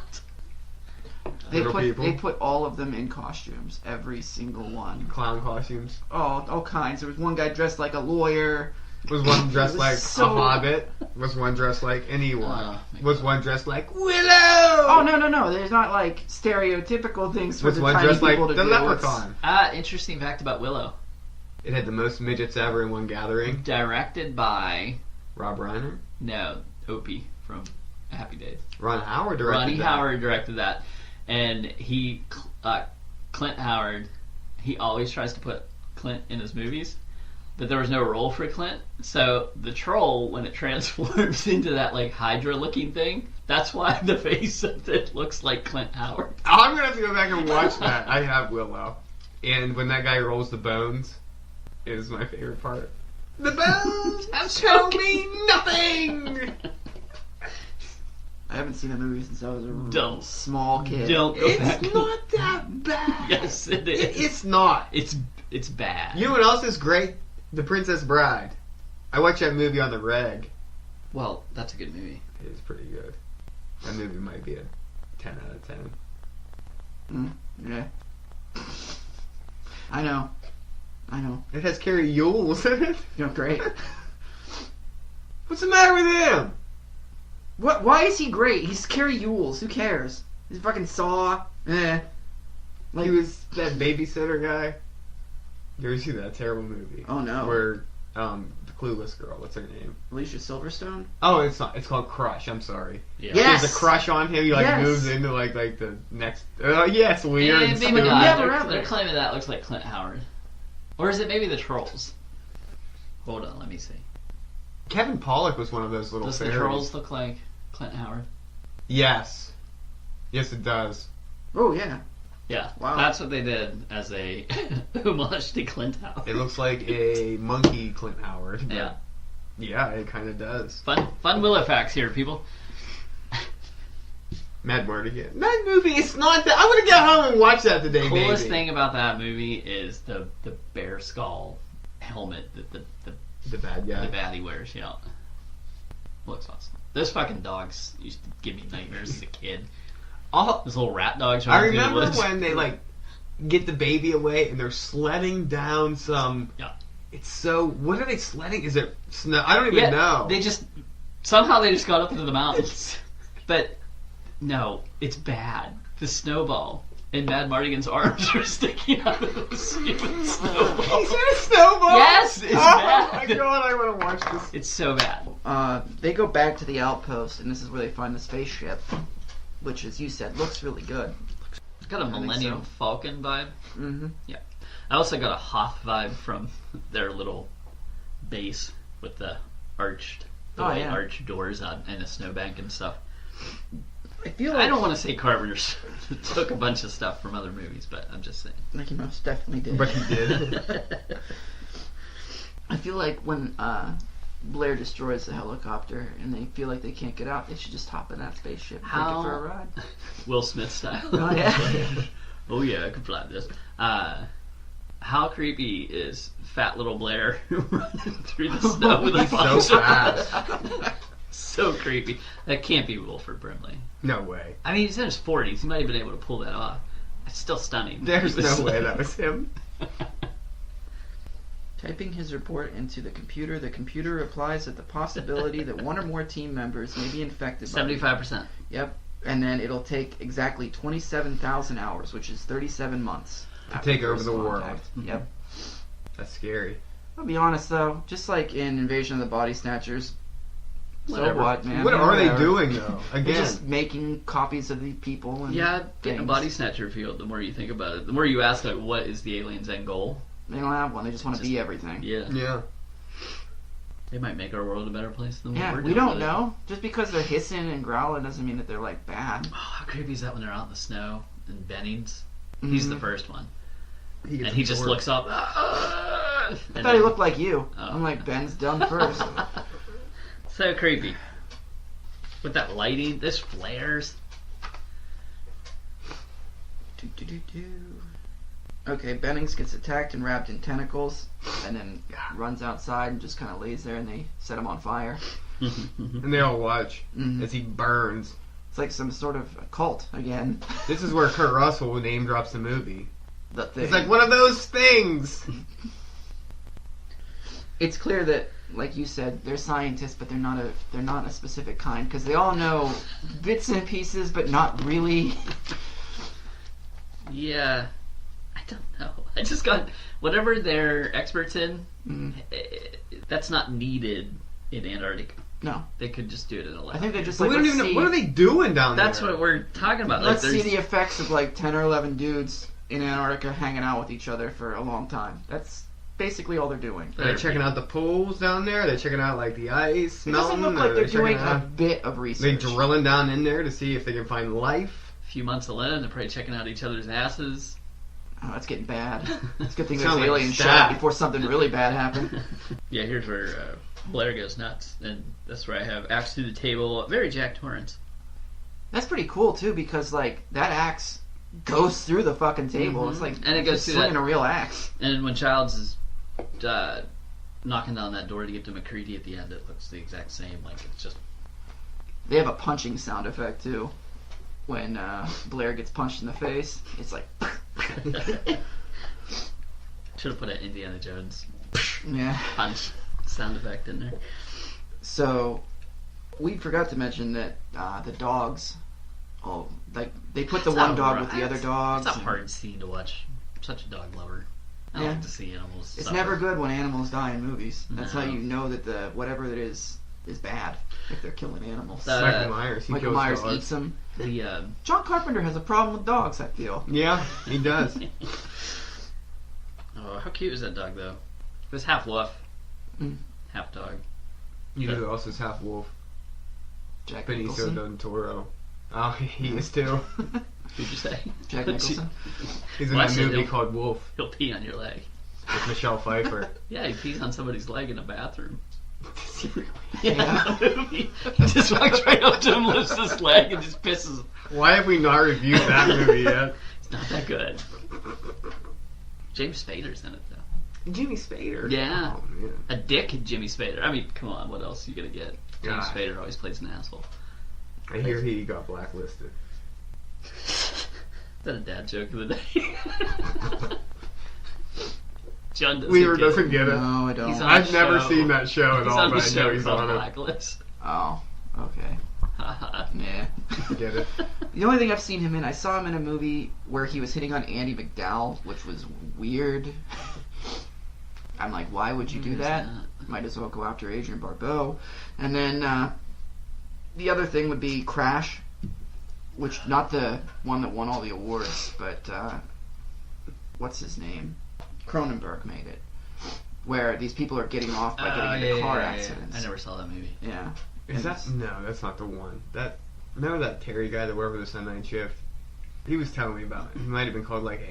Little people. They put all of them in costumes, every single one. Clown costumes. Oh, all kinds. There was one guy dressed like a lawyer. Was one dressed It was like so- a hobbit? Was one dressed like an Ewok? Oh, my Was God. one dressed like Willow? Oh no! There's not like stereotypical things for Was the one tiny dressed like people to the do. leprechaun? Interesting fact about Willow. It had the most midgets ever in one gathering. Directed by... Rob Reiner? No, Opie from Happy Days. Ron Howard directed Ronnie that. Howard directed that. and Clint Howard, he always tries to put Clint in his movies, but there was no role for Clint. So the troll, when it transforms into that like Hydra-looking thing, that's why the face of it looks like Clint Howard. I'm gonna have to go back and watch that. I have Willow, and when that guy rolls the bones, is my favorite part. The bones have shown me nothing. I haven't seen that movie since I was a Don't. small kid. Don't go back. It's not that bad. Yes, it is. It's not. It's bad. You know what else is great? The Princess Bride. I watched that movie on the reg. Well, that's a good movie. It is pretty good. That movie might be a 10 out of 10. Yeah. I know. It has Carrie Yules in it. You're great. What's the matter with him? What? Why is he great? He's Carrie Yules. Who cares? He's fucking Saw. Like, He was that babysitter guy. You ever see that terrible movie? Oh no. Where the clueless girl, what's her name? Alicia Silverstone? Oh, it's not. It's called Crush. I'm sorry. Yeah. Yes! She has a crush on him. He Yes! moves into like the next. Yeah, it's weird. And and maybe stupid. not. Never They're, ever. they're claiming that looks like Clint Howard. Or is it maybe the Trolls? Hold on, let me see. Kevin Pollak was one of those little Does fairies. the Trolls look like Clint Howard? Yes. Yes, it does. Oh yeah. Yeah. Wow. That's what they did as a homage to Clint Howard. It looks like a monkey Clint Howard. but Yeah. Yeah, it kind of does. Fun Willow facts here, people. Mad Mardigan. That movie is not that. I want to get home and watch that today, Coolest baby. thing about that movie is the bear skull helmet that The bad guy. the baddie wears. Yeah, looks awesome. Those fucking dogs used to give me nightmares as a kid. Those little rat dogs. I running through the remember woods. when they get the baby away and they're sledding down some. Yeah. It's so. What are they sledding? Is it snow? I don't even know. They somehow they just got up into the mountains. But no, it's bad. The snowball and Mad Mardigan's arms are sticking out of the stupid snowball. Is there a snowball? Yes, it's oh bad. my god, I want to watch this. It's so bad. They go back to the outpost, and this is where they find the spaceship, which, as you said, looks really good. It's got a think Millennium so. Falcon vibe. Mm-hmm. Yeah. I also got a Hoth vibe from their little base with the arched doors on and a snowbank and stuff. I feel like I don't want to say Carpenter took a bunch of stuff from other movies, but I'm just saying. like he most definitely did. But he did. I feel like when Blair destroys the helicopter and they feel like they can't get out, they should just hop in that spaceship and take it for a ride. Will Smith style. Oh yeah. Oh yeah, I can fly this. How creepy is fat little Blair running through the snow with a He's so poncho? fast. So creepy. That can't be Wilford Brimley. No way. I mean, he's in his 40s. He might have been able to pull that off. It's still stunning. There's He was- no way that was him. Typing his report into the computer replies that the possibility that one or more team members may be infected by 75%. Yep. And then it'll take exactly 27,000 hours, which is 37 months. To after take over first the world. contact. Mhm. Yep. That's scary. I'll be honest though, just like in Invasion of the Body Snatchers, Whatever. so what, man? What are they Whatever. doing though? They're Again, just making copies of these people. And Yeah, getting a things. body snatcher field, the more you think about it. The more you ask, like, what is the alien's end goal? They don't have one. They just want to be everything. Yeah. yeah. They might make our world a better place than what Yeah, we're we doing don't with it. know. Just because they're hissing and growling doesn't mean that they're like bad. Oh, how creepy is that when they're out in the snow and Bennings? He's the Mhm. first one. He And he just absorbed. looks up. I thought he looked like you. Oh. I'm like, Ben's done first. So creepy. With that lighting, this flares. Okay, Bennings gets attacked and wrapped in tentacles, and then runs outside and just kind of lays there, and they set him on fire. And they all watch Mhm. as he burns. It's like some sort of cult again. This is where Kurt Russell name drops the movie. The thing. It's like one of those things. It's clear that, like you said, they're scientists, but they're not a specific kind because they all know bits and pieces, but not really. Yeah. I don't know. I just got whatever they're experts in. Mm. That's not needed in Antarctica. No. They could just do it in a lab. I think they just But we don't even know. What are they doing down there? That's what we're talking about. Let's see the effects of like 10 or 11 dudes in Antarctica hanging out with each other for a long time. That's basically all they're doing. Are they checking out the pools down there? Are they checking out like the ice It melting? doesn't look like they're doing checking a out- bit of They research. drilling down in there to see if they can find life. A few months alone, they're probably checking out each other's asses. Oh, that's getting bad. It's a good thing Sound there's like alien stat. shot before something really bad happened. Yeah, here's where Blair goes nuts, and that's where I have axe through the table. Very Jack Torrance. That's pretty cool too, because like that axe goes through the fucking table. It's like And it goes just through swinging that- a real axe. And when Childs is knocking down that door to get to McCready at the end, it looks the exact same. Like it's just They have a punching sound effect too. When Blair gets punched in the face, it's like should have put an Indiana Jones yeah. punch sound effect in there. So we forgot to mention that the dogs, like they put the It's one not dog rough. with the other dogs. It's a and hard scene to watch. I'm such a dog lover. I Yeah. like to see animals. It's suffer. never good when animals die in movies. That's how No. you know that the whatever it is bad if they're killing animals. Michael Myers. He Michael kills Myers dogs. eats them. The John Carpenter has a problem with dogs, I feel. Yeah, he does. oh, how cute is that dog though? It was half wolf, Mm. half dog. You know who else is half wolf? Jack Benicio Nicholson. del Toro. Oh, he is too. Who'd you say? Jack Nicholson. He's in Well, I that said movie he'll- called Wolf He'll pee on your leg. with Michelle Pfeiffer. Yeah, he pees on somebody's leg in a bathroom. Yeah. in the movie. He just walks right up to him, lifts his leg, and just pisses. Why have we not reviewed that movie yet? It's not that good. James Spader's in it though. Jimmy Spader. Yeah. Oh man. A dick Jimmy Spader. I mean, come on, what else are you gonna get? James God. Spader always plays an asshole. I hear he got blacklisted. Is that a dad joke of the day? John doesn't Weaver get it. doesn't get it. No, I don't. He's on I've the never show. seen that show at He's all, on the but I know show he's called on it. Blacklist. Oh, okay. Yeah. Get it? The only thing I've seen him in, I saw him in a movie where he was hitting on Andy McDowell, which was weird. I'm like, why would you do Who's that? that? Might as well go after Adrian Barbeau. And then the other thing would be Crash, which not the one that won all the awards, but what's his name? Cronenberg made it, where these people are getting off by getting into car accidents. I never saw that movie. Yeah. Is that no? That's not the one. That remember that Terry guy that worked for the Sunday Night Shift? He was telling me about it. He might have been called like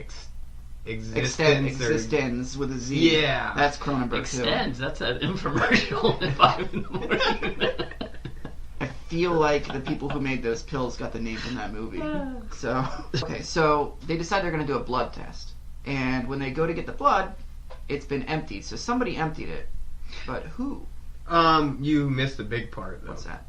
Existence. or- Existence with a Z. Yeah. That's Cronenberg Extends. That's an infomercial at 5 in the morning. too. I feel like the people who made those pills got the name from that movie. So okay, so they decide they're going to do a blood test, and when they go to get the blood, it's been emptied. So somebody emptied it, but who? You missed the big part though. What's that?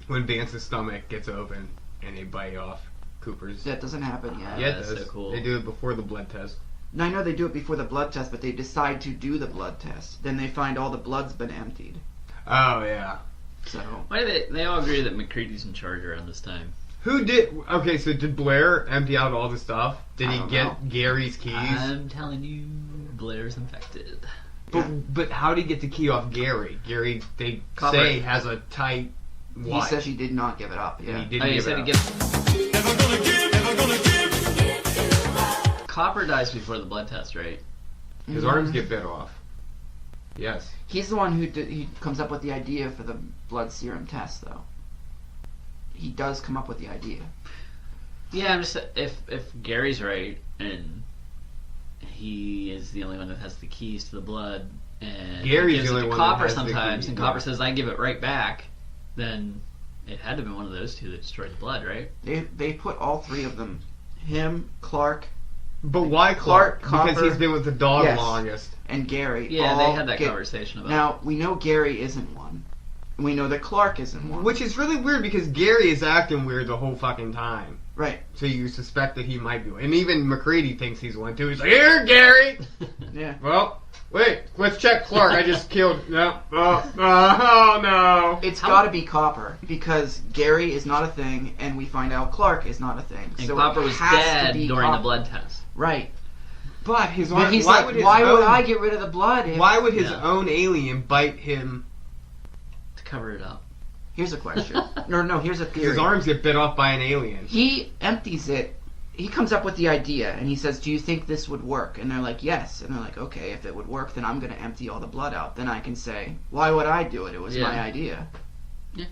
When Vance's stomach gets open and they bite off Cooper's. That doesn't happen yet. Yeah, it that's does. so cool. They do it before the blood test. Now, I know they do it before the blood test, but they decide to do the blood test. Then they find all the blood's been emptied. Oh yeah. So Why do they all agree that McCready's in charge around this time? Who did? Okay, so did Blair empty out all the stuff? Did I he don't get know. Gary's keys? I'm telling you, Blair's infected. But how did he get the key off Gary? Gary, they Copper. say, has a tight he wife. says he did not give it up. and Yeah. he didn't Oh, you give said it he up. gets. Copper dies before the blood test, right? His arms get bit off. Yes. He's the one he comes up with the idea for the blood serum test, though. He does come up with the idea. Yeah, I'm just if Gary's right and he is the only one that has the keys to the blood, and Gary's he gives the it only to one that Copper has the sometimes, key, and yeah. Copper says, "I give it right back," then it had to have been one of those two that destroyed the blood, right? They put all three of them. Him, Clark, But why Clark? Clark, Because Copper. he's been with the dog Yes. longest. and Gary. Yeah, all they had that get- conversation about. Now, we know Gary isn't one. And we know that Clark isn't one. Which is really weird because Gary is acting weird the whole fucking time. Right. So you suspect that he might be one. And even McCready thinks he's one too. He's like, here, Gary! Yeah. Well, wait, let's check Clark. I just killed. No. Oh no. It's got to be Copper because Gary is not a thing, and we find out Clark is not a thing. and so Copper it was has to dead be during Copper. the blood test. Right. But his But arm. he's why like, would his why would own- I get rid of the blood? If... Why would his Yeah. own alien bite him? To cover it up. Here's a question. No, here's a theory. His arms get bit off by an alien. He empties it. He comes up with the idea, and he says, do you think this would work? And they're like, yes. And they're like, okay, if it would work, then I'm going to empty all the blood out. Then I can say, why would I do it? It was my idea. Yeah.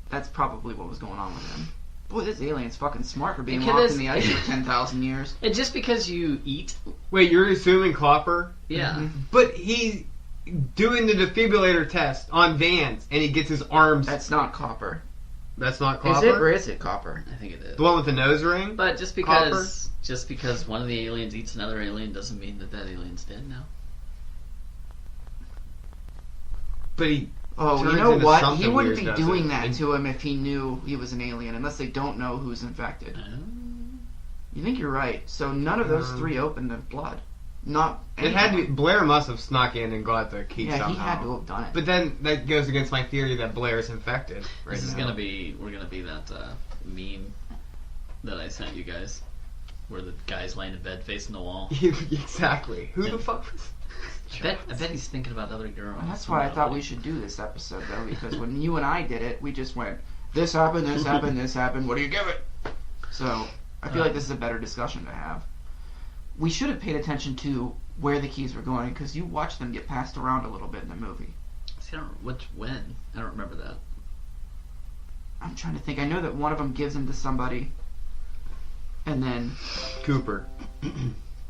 That's probably what was going on with him. Boy, this alien's fucking smart for being Because locked in the ice for 10,000 years. And just because you eat... Wait, you're assuming Copper? Yeah. Mm-hmm. But he's doing the defibrillator test on Vance, and he gets his arms... That's not Copper. That's not Is Copper? it, or is it Copper? I think it is. The one with the nose ring? But just because one of the aliens eats another alien doesn't mean that alien's dead now. But he... Oh, you turns know into what? something He wouldn't weird, be doing doesn't that he? to him if he knew he was an alien, unless they don't know who's infected. You think you're right. So none of those three opened the blood. Not It had to be... Blair must have snuck in and got the key Yeah, somehow. he had to have done it. But then that goes against my theory that Blair's infected right This is now. we're gonna be that meme that I sent you guys, where the guy's laying in bed facing the wall. Exactly. Who the fuck was... I bet he's thinking about other girls. And that's why I thought we should do this episode, though, because when you and I did it, we just went, this happened, this happened, this happened, what do you give it? So, I feel like this is a better discussion to have. We should have paid attention to where the keys were going, because you watched them get passed around a little bit in the movie. See, when? I don't remember that. I'm trying to think. I know that one of them gives them to somebody, and then... Cooper.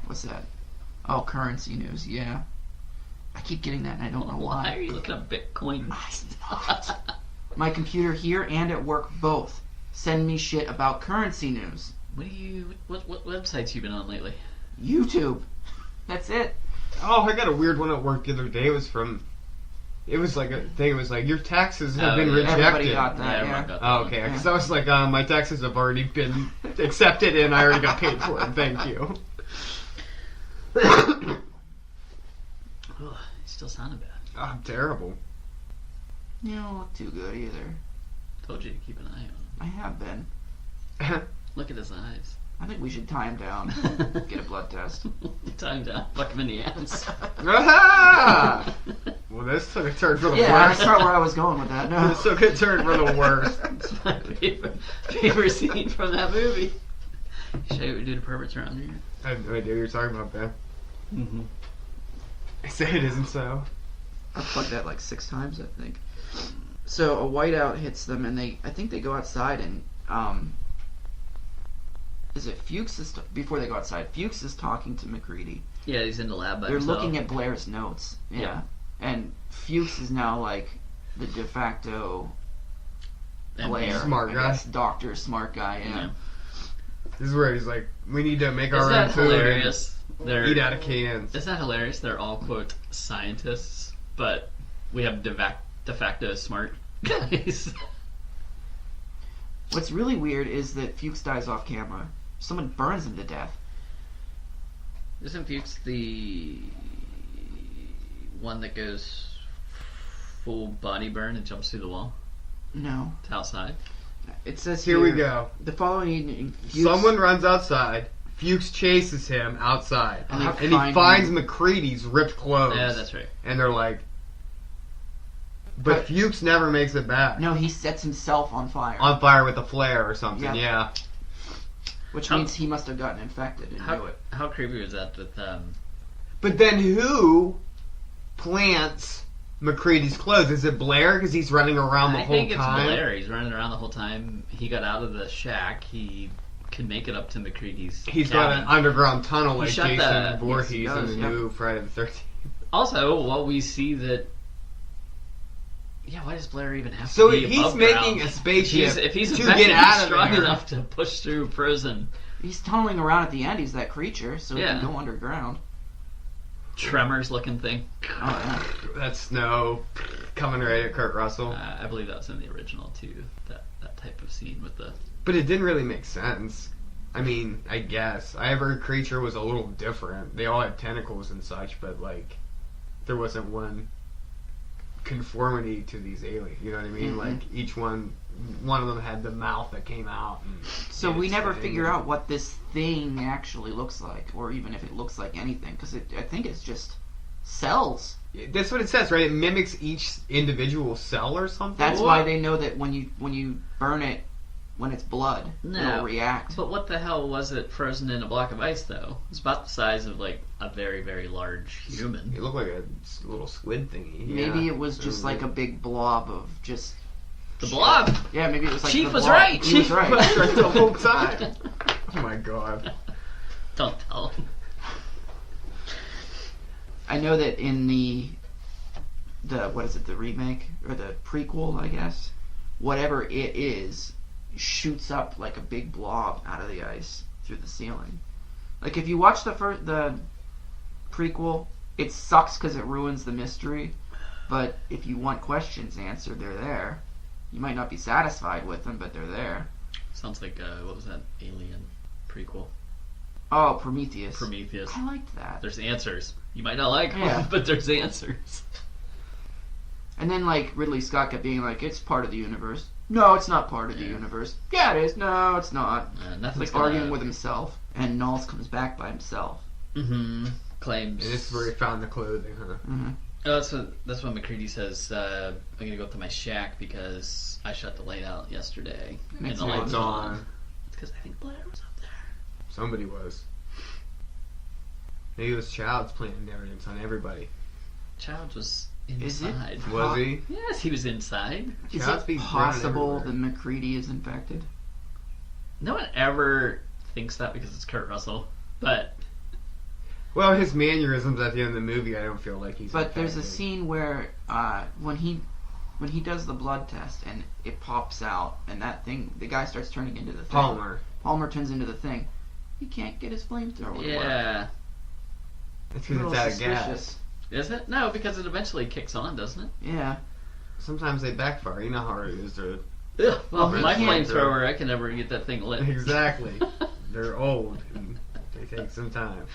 What's that? Oh, currency news, yeah. I keep getting that and I don't know why. Why are you looking at Bitcoin? I'm not. My computer here and at work both send me shit about currency news. What websites you been on lately? YouTube. That's it. Oh, I got a weird one at work the other day. It was like a thing. It was like, your taxes have been rejected. Everybody got that, everyone got that Oh, one. okay. Because I was like, my taxes have already been accepted and I already got paid for it. Thank you. Oh, it still sounded bad. Oh, I'm terrible. You don't look too good either. Told you to keep an eye on him. I have been. Look at his eyes. I think we should tie him down. Get a blood test. Time down. Fuck him in the ass. Aha! Well, this took a turn for the Yeah, worst. that's not where I was going with that. No. This took a turn for the worst. It's my favorite scene from that movie. Show you what we do to perverts around here. I have no idea what you're talking about, Ben. Mm-hmm. I say it isn't so. I've plugged that like 6 times, I think. So a whiteout hits them, and I think they go outside, and is it Fuchs before they go outside? Fuchs is talking to McCready. Yeah, he's in the lab by They're himself. looking at Blair's notes. Yeah. Yeah. And Fuchs is now like the de facto And Blair. Smart I guy. guess, doctor, smart guy, yeah. This is where he's like, we need to make Isn't our own that food hilarious? and eat out of cans. Isn't that hilarious? They're all, quote, scientists, but we have de facto smart guys. What's really weird is that Fuchs dies off camera. Someone burns him to death. Isn't Fuchs the one that goes full body burn and jumps through the wall No. to outside? It says Here we go. The following evening, Fuchs... Someone runs outside. Fuchs chases him outside. And And they he find finds him. McCready's ripped clothes. Yeah, that's right. And they're like... But Fuchs never makes it back. No, he sets himself on fire. On fire with a flare or something, Yeah. yeah. Which means he must have gotten infected and knew it. How creepy was that with But then who plants McCready's clothes? Is it Blair? Because he's running around the I whole think it's time? Blair. He's running around the whole time. He got out of the shack. He can make it up to McCready's He's got cabin. an underground tunnel He like shut Jason the- Voorhees yes, he in does, the yeah. new Friday the 13th. Also, well, we see that. Yeah, why does Blair even have So to be he's above making ground? a spaceship If he's to infected, get out he's of strong there. enough to push through prison. He's tunneling around at the end. He's that creature, so Yeah. he can go underground. Tremors looking thing. Oh, yeah. That's Snow coming right at Kurt Russell. I believe that was in the original too. That type of scene with the. But it didn't really make sense. I mean, I guess. Every creature was a little different. They all had tentacles and such, but, like, there wasn't one conformity to these aliens. You know what I mean? Mhm. Like, each one of them had the mouth that came out. And So did we its never thing. figure out what this thing actually looks like, or even if it looks like anything, because I think it's just cells. That's what it says, right? It mimics each individual cell or something. That's why they know that when you burn it, when it's blood, it'll react. But what the hell was it frozen in a block of ice, though? It's about the size of, like, a very, very large human. It looked like a little squid thingy. Maybe it was just like a big blob of just... The blob? Yeah, maybe it was like Chief the was blob. right! He was right. right the whole time. Oh my god. Don't tell him. I know that in the what is it, the remake or the prequel, I guess, whatever it is shoots up like a big blob out of the ice through the ceiling. Like if you watch the prequel, it sucks because it ruins the mystery. But if you want questions answered, they're there. You might not be satisfied with them, but they're there. Sounds like what was that Alien prequel? Oh, Prometheus. I liked that. There's answers. You might not like them, Yeah. but there's answers. And then, like, Ridley Scott kept being like, it's part of the universe. No, it's not part of the universe. Yeah, it is. No, it's not. Nothing's Like, arguing with himself. And Knowles comes back by himself. Mm-hmm. Claims. And this is where he found the clothing, huh? Mm-hmm. Oh, that's what McCready says. I'm gonna go up to my shack because I shut the light out yesterday. And it's the light's It's on. It's because I think Blair was up there. Somebody was. Maybe it was Child's planting evidence on everybody. Child was Is it? inside. Was he? Yes, he was inside. Is Child's it being possible that running McCready is infected? No one ever thinks that because it's Kurt Russell, but Well, his mannerisms at the end of the movie, I don't feel like he's. But there's a infected. scene where when he does the blood test and it pops out and that thing, the guy starts turning into the thing. Palmer turns into the thing. He can't get his flamethrower to work. yeah. It's A because little it's out of gas. suspicious. Is it? No, because it eventually kicks on, doesn't it? Yeah. Sometimes they backfire. You know how hard it is to. Ugh, well, he my can't- flamethrower, I can never get that thing lit. Exactly. They're old and they take some time.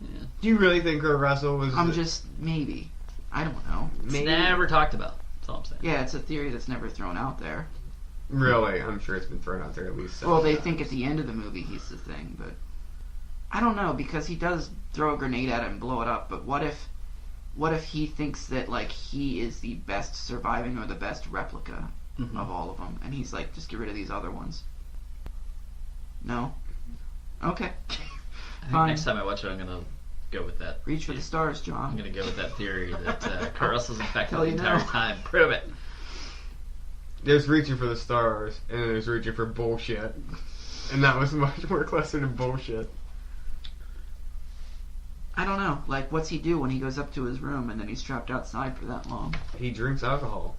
Yeah. Do you really think Kurt Russell was? I'm just maybe. I don't know. It's Maybe. never talked about. That's all I'm saying. Yeah, it's a theory that's never thrown out there. Really, I'm sure it's been thrown out there at least. Well, they times. think at the end of the movie he's the thing, but I don't know because he does throw a grenade at it and blow it up. But what if he thinks that like he is the best surviving or the best replica of all of them, and he's like, just get rid of these other ones? No. Okay. I think Fine. next time I watch it, I'm gonna go with that. Reach for the stars, I'm John. gonna go with that theory that Kurt Russell's infected Tell the you entire now. time. Prove it. There's reaching for the stars, and then there's reaching for bullshit, and that was much more closer to bullshit. I don't know. Like, what's he do when he goes up to his room and then he's trapped outside for that long? He drinks alcohol.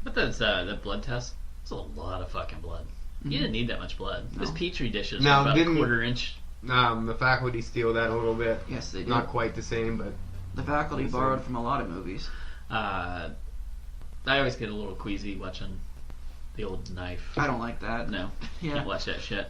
But that's that blood test. It's a lot of fucking blood. You didn't need that much blood. Those No. petri dishes Now, were about didn't- a quarter inch. The faculty steal that a little bit. Yes, they do. Not quite the same, but The faculty Yes, borrowed sir. from a lot of movies. I always get a little queasy watching the old knife. I don't like that. No, Yeah. can't watch that shit.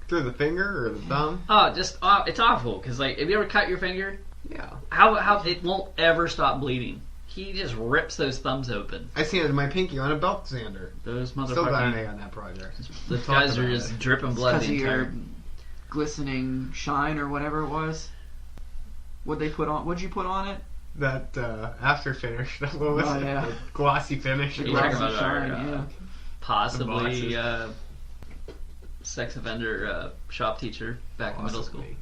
through the finger or the thumb. Oh, just it's awful. Cause like, have you ever cut your finger? Yeah. How it won't ever stop bleeding. He just rips those thumbs open. I sanded my pinky on a belt sander. Those Still got an A motherfuckers. on that project. The Talked guys are about just it. dripping blood Because the of your entire. glistening shine or whatever it was. What'd you put on it? That after finish. What was Oh, it? yeah. The glossy finish. You're talking Glossy about our, shine, yeah. Possibly sex offender shop teacher back in middle school. Possibly.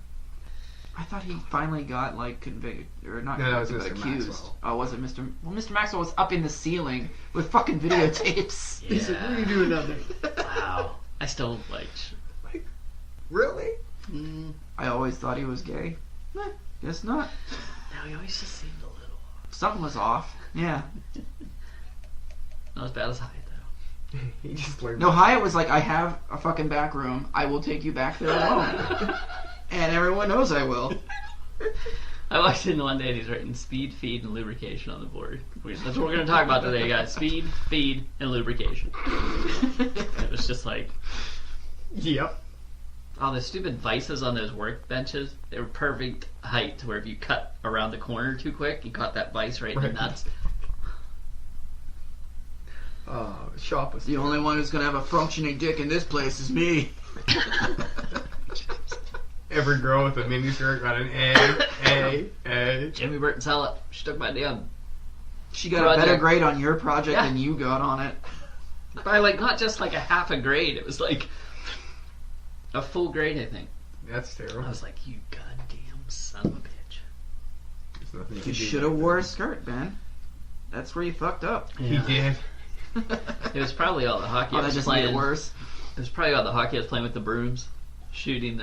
I thought he finally got like convicted or not No, that was convicted, but Mr. accused. Maxwell. Oh, was it Mr. Well, Mr. Maxwell was up in the ceiling with fucking videotapes. Yeah. He said, "What are you doing out there?" Wow. I still like. Really? I always thought he was gay. Guess not. No, he always just seemed a little. Something was off. Yeah. Not as bad as Hyatt though. He just learned. No, Hyatt was like, I have a fucking back room. I will take you back there alone. And everyone knows I will. I walked in one day and he's writing speed, feed, and lubrication on the board. That's what we're going to talk about today, guys. Speed, feed, and lubrication. It was just like, Yep. oh, the stupid vices on those workbenches, they were perfect height to where if you cut around the corner too quick, you caught that vice right in the Right. nuts. Shop was The only one who's gonna have a functioning dick in this place is me. Every girl with a mini skirt got an A. Jimmy Burton saw it. She took my damn. She got Project. a better grade on your project Yeah. than you got on it. By like not just like a half a grade. It was like a full grade, I think. That's terrible. I was like, you goddamn son of a bitch. There's nothing You can do should have about wore a that. skirt, man. That's where you fucked up. He did. It was probably all the hockey Oh, I that was just made playing. it worse. It was probably all the hockey I was playing with the brooms, shooting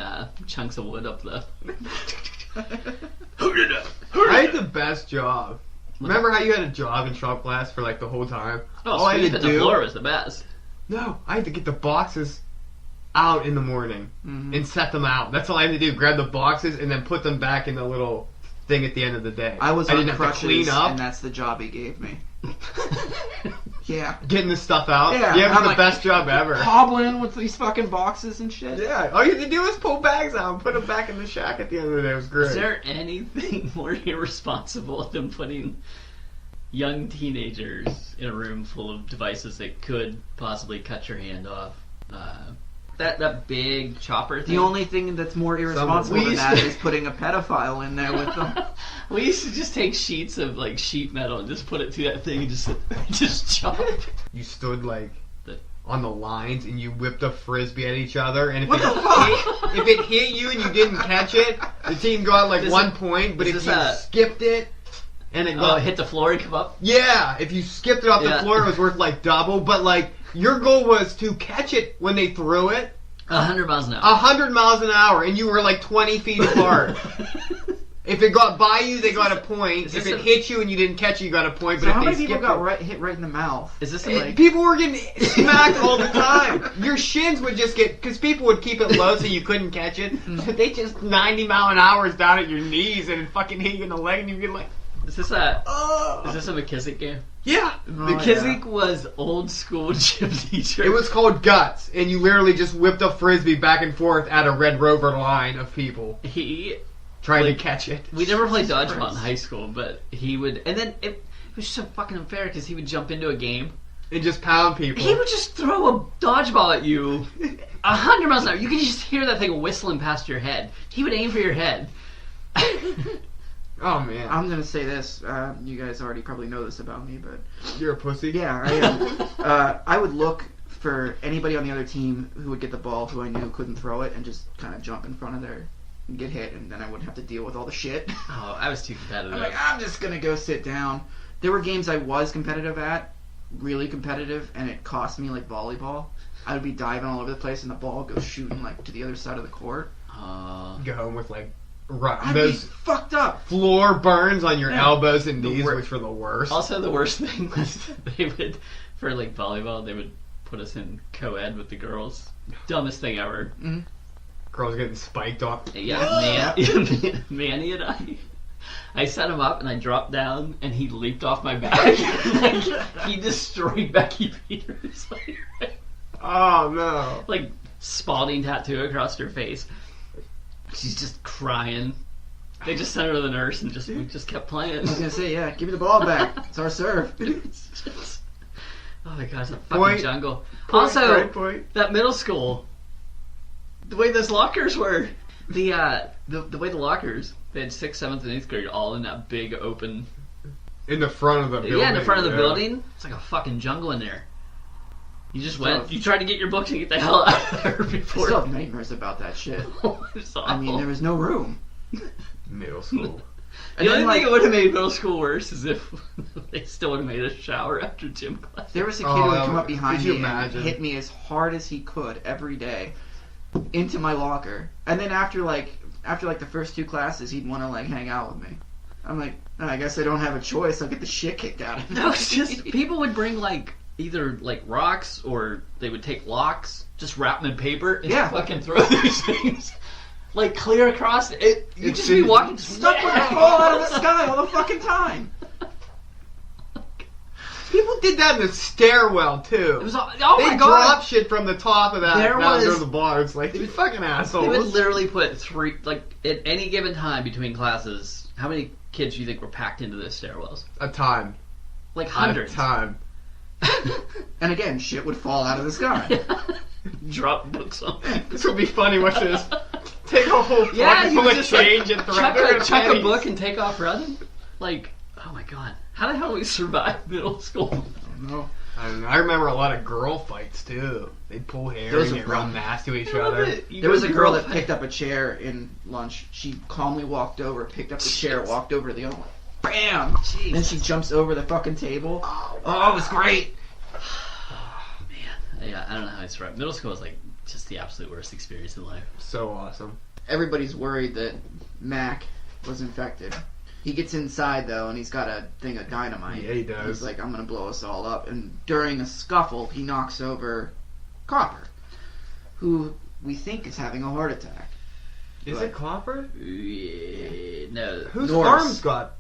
chunks of wood up the. I had the best job. Remember how you had a job in shop class for like the whole time? Oh, All I had to sweeping the do- floor was the best. No, I had to get the boxes out in the morning Mhm. and set them out. That's all I had to do. Grab the boxes and then put them back in the little thing at the end of the day. I was I on didn't have to crutches, clean up. and that's the job he gave me. Yeah. Getting the stuff out. Yeah, it was I'm the like- best job ever. Hobbling with these fucking boxes and shit. Yeah, all you had to do was pull bags out and put them back in the shack at the end of the day. It was great. Is there anything more irresponsible than putting young teenagers in a room full of devices that could possibly cut your hand off? That big chopper thing. The only thing that's more irresponsible We than used that to- is putting a pedophile in there with them. We used to just take sheets of like sheet metal and just put it through that thing and just chop. You stood like The- on the lines and you whipped a frisbee at each other, and if What it the fuck? if it hit you and you didn't catch it, the team got like Is 1 it- point. But is if this you a- skipped it and it Oh, got it hit the floor and come up. yeah, if you skipped it off the Yeah. floor, it was worth like double. But like your goal was to catch it when they threw it 100 miles an hour. 100 miles an hour, and you were like 20 feet apart. If it got by you, they got a point. Is If this it a- hit you and you didn't catch it, you got a point. But So if how they many people skipped got it, hit right in the mouth? Is this It- like people were getting smacked all the time. Your shins would just get, because people would keep it low so you couldn't catch it. So they just 90 mile an hour down at your knees and it fucking hit you in the leg and you get like, is this a oh. is this a McKissick game? Yeah. Oh, McKissick was old school gym teacher. It was called Guts, and you literally just whipped a frisbee back and forth at a Red Rover line of people he. trying Like, to catch it. We never played Jesus dodgeball in Christ. high school, but he would, and then it was so fucking unfair because he would jump into a game. And just pound people. He would just throw a dodgeball at you 100 miles an hour. You could just hear that thing whistling past your head. He would aim for your head. Oh man, I'm gonna say this. You guys already probably know this about me, but you're a pussy. yeah, I am. I would look for anybody on the other team who would get the ball who I knew couldn't throw it and just kind of jump in front of there and get hit, and then I wouldn't have to deal with all the shit. Oh, I was too competitive. I'm like, I'm just gonna go sit down. There were games I was competitive at, really competitive, and it cost me like volleyball. I would be diving all over the place, and the ball goes shooting like to the other side of the court. Go home with like I'd those be fucked up. floor burns on your Yeah. elbows and The knees, wor- which were the worst. Also, the worst thing was they would, for like volleyball, they would put us in co-ed with the girls. Dumbest thing ever. Girls getting spiked off. Yeah, Manny and I set him up and I dropped down and he leaped off my back. Like, he destroyed Becky Peters. Oh no. Like Spalding tattoo across her face. She's just crying. They just sent her to the nurse and we just kept playing. I was gonna say, yeah, give me the ball back. It's our serve. It's just, oh my god, it's a fucking Point. jungle. Point, Also, right point. that middle school, the way those lockers were, the way the lockers, they had 6th, 7th, and 8th grade all in that big open. In the front of the building. Yeah, in the front of the yeah. building. It's like a fucking jungle in there. You just went. Tough. You tried to get your books and get the hell out of there I before. still have nightmares about that shit. It's I mean, awful. there was no room. Middle school. The only thing that would have made middle school worse is if they still would have made a shower after gym class. There was a kid Oh, who would come up behind could you me imagine? and hit me as hard as he could every day into my locker. And then after the first 2 classes, he'd want to like hang out with me. I'm like, oh, I guess I don't have a choice. I'll get the shit kicked out of me. No, it's just people would bring like either like rocks or they would take locks, just wrap them in paper and Yeah. fucking throw these things like clear across it. You'd It's just be in- walking Stuff would fall out of the sky all the fucking time. People did that in the stairwell too. It was oh they my god! drop shit from the top of that There down was- to the bar. It's like, you fucking They assholes. would literally put 3 like at any given time between classes. How many kids do you think were packed into those stairwells? A time. Like A hundreds. time. And again, shit would fall out of the sky. Drop books on me. This would be funny. Watch this. Take a whole pocket full of change and throw it chuck a book and take off running? Like, oh my god. How the hell do we survive middle school? I don't know. I don't know. I remember a lot of girl fights too. They'd pull hair Those and are get real rough. nasty to each other. There was a girl that picked up a chair in lunch. She calmly walked over, picked up the chair, walked over to the other one. Bam! Jeez. Then she jumps over the fucking table. Oh, it was great. Man, yeah, I don't know how I survived. Middle school was like just the absolute worst experience in life. So awesome. Everybody's worried that Mac was infected. He gets inside though, and he's got a thing of dynamite. Yeah, he does. He's like, "I'm gonna blow us all up." And during a scuffle, he knocks over Copper, who we think is having a heart attack. Is But it Copper? Yeah, no. Whose Norris. arms got?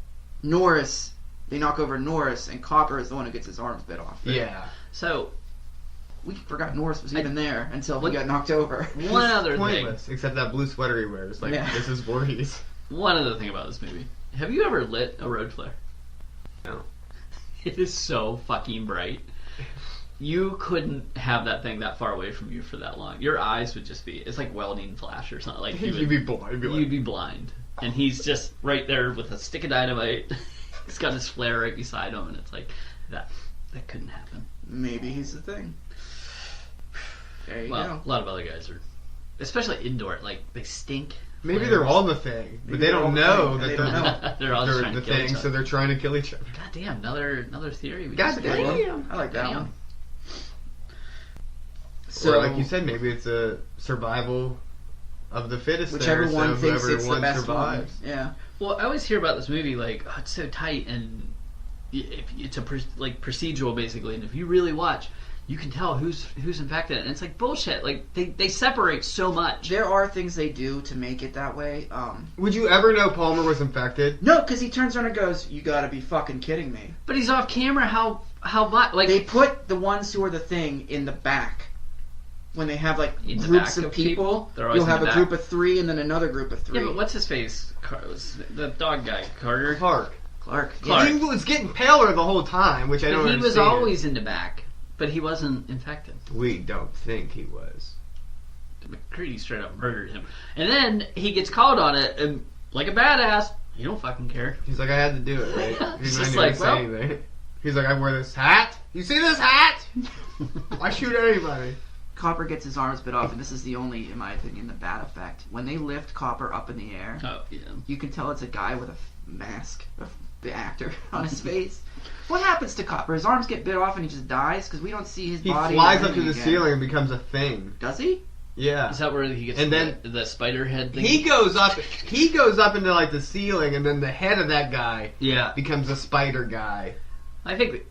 Norris, they knock over Norris, and Copper is the one who gets his arms bit off. Yeah. So, We forgot Norris was even there until he What- got knocked over. one other thing. Pointless, except that blue sweater he wears. Like, Yeah. this is Voorhees. One other thing about this movie. Have you ever lit a road flare? No. It is so fucking bright. You couldn't have that thing that far away from you for that long. Your eyes would just be, it's like welding flash or something. Like You'd be blind. you'd be blind. And he's just right there with a stick of dynamite. He's got his flare right beside him, and it's like, that couldn't happen. Maybe he's the thing. There you Well, go. a lot of other guys are, especially indoor, like, they stink. Maybe flares. they're all the thing, but Maybe they they're all don't the know thing, that and they they're, don't know. They're all just they're trying the to kill thing, each so other. they're trying to kill each other. God damn, another theory. We God just- damn. I like that Damn. one. So, or like you said, maybe it's a survival of the fittest. Whichever there, one so thinks whoever it's the one best survives. one. Yeah. Well, I always hear about this movie like, oh, it's so tight and it's a like procedural basically, and if you really watch, you can tell who's infected, and it's like bullshit. Like they separate so much. There are things they do to make it that way. Would you ever know Palmer was infected? No, because he turns around and goes, "You gotta be fucking kidding me." But he's off camera. How much? Like They put the ones who are the thing in the back. When they have like In the groups back of of people? people, They're always you'll in have the a back. group of 3 and then another group of 3. yeah, but what's his face? The dog guy, Carter. Clark. Clark. Clark. He was getting paler the whole time, which I don't But he was understand. always in the back, but he wasn't infected. We don't think he was. McCready straight up murdered him, and then he gets called on it, and like a badass, he don't fucking care. He's like, I had to do it, right? He's I just didn't like, say well- anything. He's like, I wear this hat. You see this hat? I shoot anybody. Copper gets his arms bit off, and this is the only, in my opinion, the bad effect. When they lift Copper up in the air, Oh yeah. you can tell it's a guy with a mask, the actor, on his face. What happens to Copper? His arms get bit off and he just dies? Because we don't see his He body. flies or up to the anything ceiling and becomes a thing. Does he? Yeah. Is that where he gets And then- the spider head thing? He goes up into like the ceiling, and then the head of that guy Yeah. becomes a spider guy. I think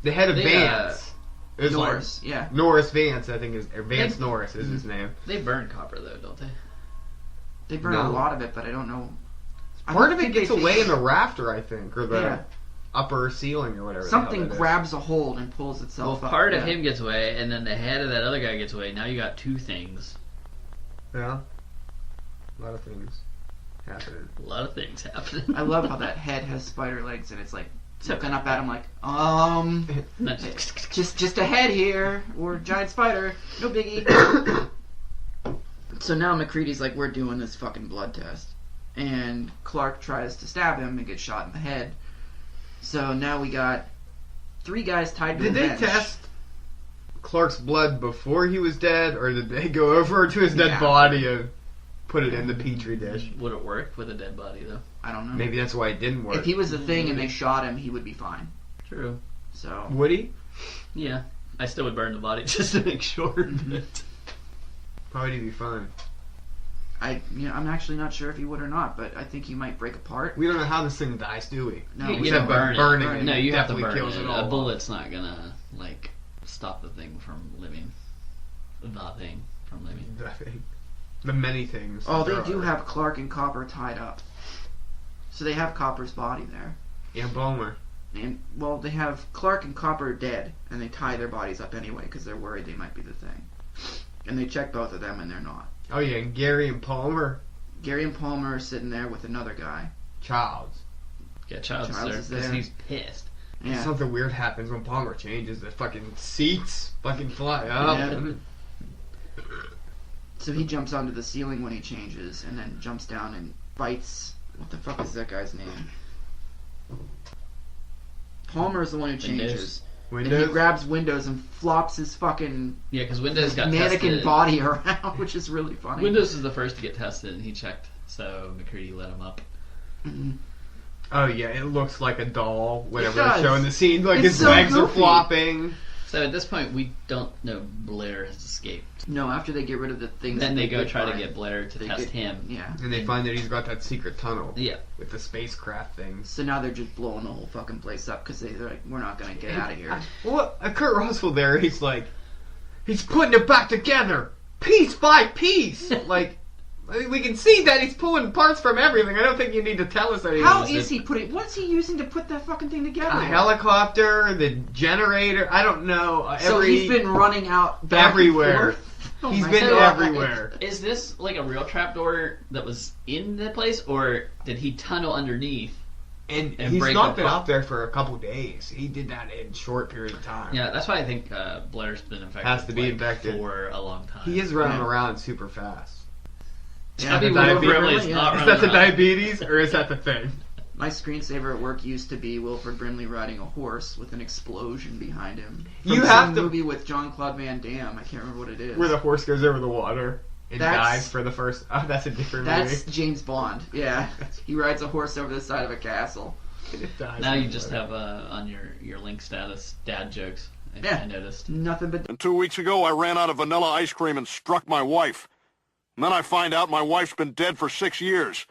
The head of They, Vance is Norris, yeah. like Norris Vance, I think is or Vance They- Norris is his name. they burn copper though, don't they? They burn No. a lot of it, but I don't know. I Part don't of it think gets they away think- in the rafter, I think, or the Yeah. upper ceiling or whatever. the hell Something that is. grabs a hold and pulls Well, itself up. part of yeah. him gets away, and then the head of that other guy gets away. Now you got two things. Yeah. A lot of things happening. A lot of things happening. I love how that head has spider legs and it's like looking up at him like, just a head here, or giant spider, no biggie. So now McCready's like, we're doing this fucking blood test. And Clark tries to stab him and gets shot in the head. So now we got 3 guys tied to Did a they bench. test Clark's blood before he was dead, or did they go over to his dead Yeah. body and put it in the petri dish? Would it work with a dead body though? I don't know. Maybe that's why it didn't work. If he was the thing and they shot him, he would be fine. True. So Would he? Yeah. I still would burn the body just to make sure. But Probably be fine. I'm actually not sure if he would or not, but I think he might break apart. We don't know how this thing dies, do we? No, you we have don't. to burn burning it. it No, you have to definitely burn kills it. it all A off. bullet's not gonna like stop the thing from living. The thing from living. The thing. The many things. Oh, there they do are. have Clark and Copper tied up. So they have Copper's body there. Yeah, Bulmer. And, well, they have Clark and Copper dead, and they tie their bodies up anyway because they're worried they might be the thing. And they check both of them, and they're not. Oh yeah, and Gary and Palmer. Gary and Palmer are sitting there with another guy. Childs. Yeah, Child's Childs there is because there. he's pissed. Yeah. Something weird happens when Palmer changes. The fucking seats fucking fly up. Yeah. So he jumps onto the ceiling when he changes, and then jumps down and bites. What the fuck is that guy's name? Palmer is the one who changes. Windows? And he grabs Windows and flops his fucking because Windows got mannequin tested. body around, which is really funny. Windows is the first to get tested, and he checked, so McCready let him up. Mm-hmm. Oh yeah, it looks like a doll whenever It they're does. showing the scene. Like It's his so legs are goofy. flopping. So at this point, we don't know Blair has escaped. No, after they get rid of the things. Then that they go did try to find, get Blair to they test get- him. Yeah. And they find that he's got that secret tunnel. Yeah. With the spacecraft things. So now they're just blowing the whole fucking place up because they're like, we're not gonna get out of here. Well, Kurt Russell there, he's like, he's putting it back together, piece by piece. Like, I mean, we can see that he's pulling parts from everything. I don't think you need to tell us that. How is he putting? What's he using to put that fucking thing together? A helicopter, the generator. I don't know. So he's been running out back everywhere. and forth? Oh He's my been God. everywhere. Is this like a real trapdoor that was in the place, or did he tunnel underneath? And And he's break not been apart. out there for a couple days. He did that in a short period of time. Yeah, that's why I think Blair's been infected. Has to be infected. For a long time. He is running Yeah. around super fast. Yeah, I mean, the Wilford diabetes- Brimley's yeah. not Is running that the around. diabetes, or is that the thing? My screensaver at work used to be Wilford Brimley riding a horse with an explosion behind him. You From have some to- movie with Jean-Claude Van Damme. I can't remember what it is. Where the horse goes over the water and That's- dies for the first... Oh, that's a different That's movie. James Bond. Yeah, he rides a horse over the side of a castle. It dies Now in you the just water. have on your link status dad jokes. Yeah. I noticed. Nothing but And 2 weeks ago, I ran out of vanilla ice cream and struck my wife. And then I find out my wife's been dead for 6 years.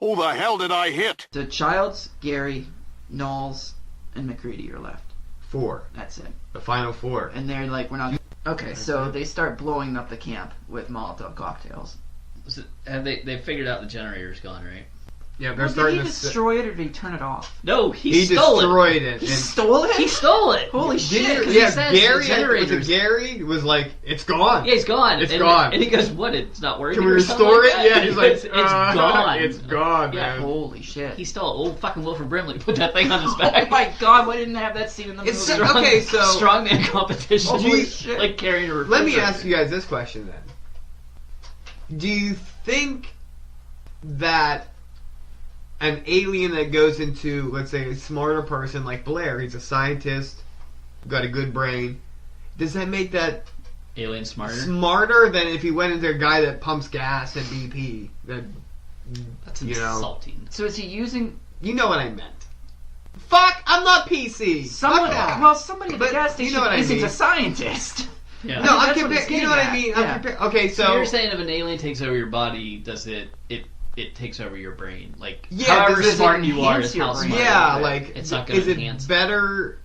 Who the hell did I hit? the Childs, Gary, Knowles, and McCready are left. 4. That's it. The final 4. And they're like, we're not. Okay, so they start blowing up the camp with Molotov cocktails. Have they figured out the generator's gone, right? Yeah, they're Well, starting did he to... destroy it or did he turn it off? No, He stole it. destroyed it. He and- stole it? He stole it. Holy Didn't shit! you- 'cause he yeah, says the Gary, was generators- it Gary was like, it's gone. Yeah, he's gone. It's and, gone. And he goes, "What? It's not working." Can we or something restore like it? that? Yeah, he's like, it's gone. It's gone, Yeah. man. Holy shit. He stole old fucking Wilford Brimley. Put that thing on his Oh back. my god, why didn't they have that scene in the It's movie? so- okay, so- strongman competition. Holy shit. Like carrying a Let refrigerator. me ask you guys this question then. Do you think that an alien that goes into, let's say, a smarter person like Blair, he's a scientist, got a good brain, does that make that Alien smarter. smarter than if he went into a guy that pumps gas and BP? That, That's you know, insulting. So is he using you know what I meant. Fuck, I'm not PC. someone? Fuck that. Well, somebody at the But gas you station know what I isn't mean. a scientist. Yeah. No, I'm that's what he's comparing. You know what I getting mean? at. I'm Yeah. comparing. Okay, So so you're saying if an alien takes over your body, does it takes over your brain? Like, Yeah, however does it smart you are enhance is your how brain? smart yeah, you are. like it's not going is to it enhance. better?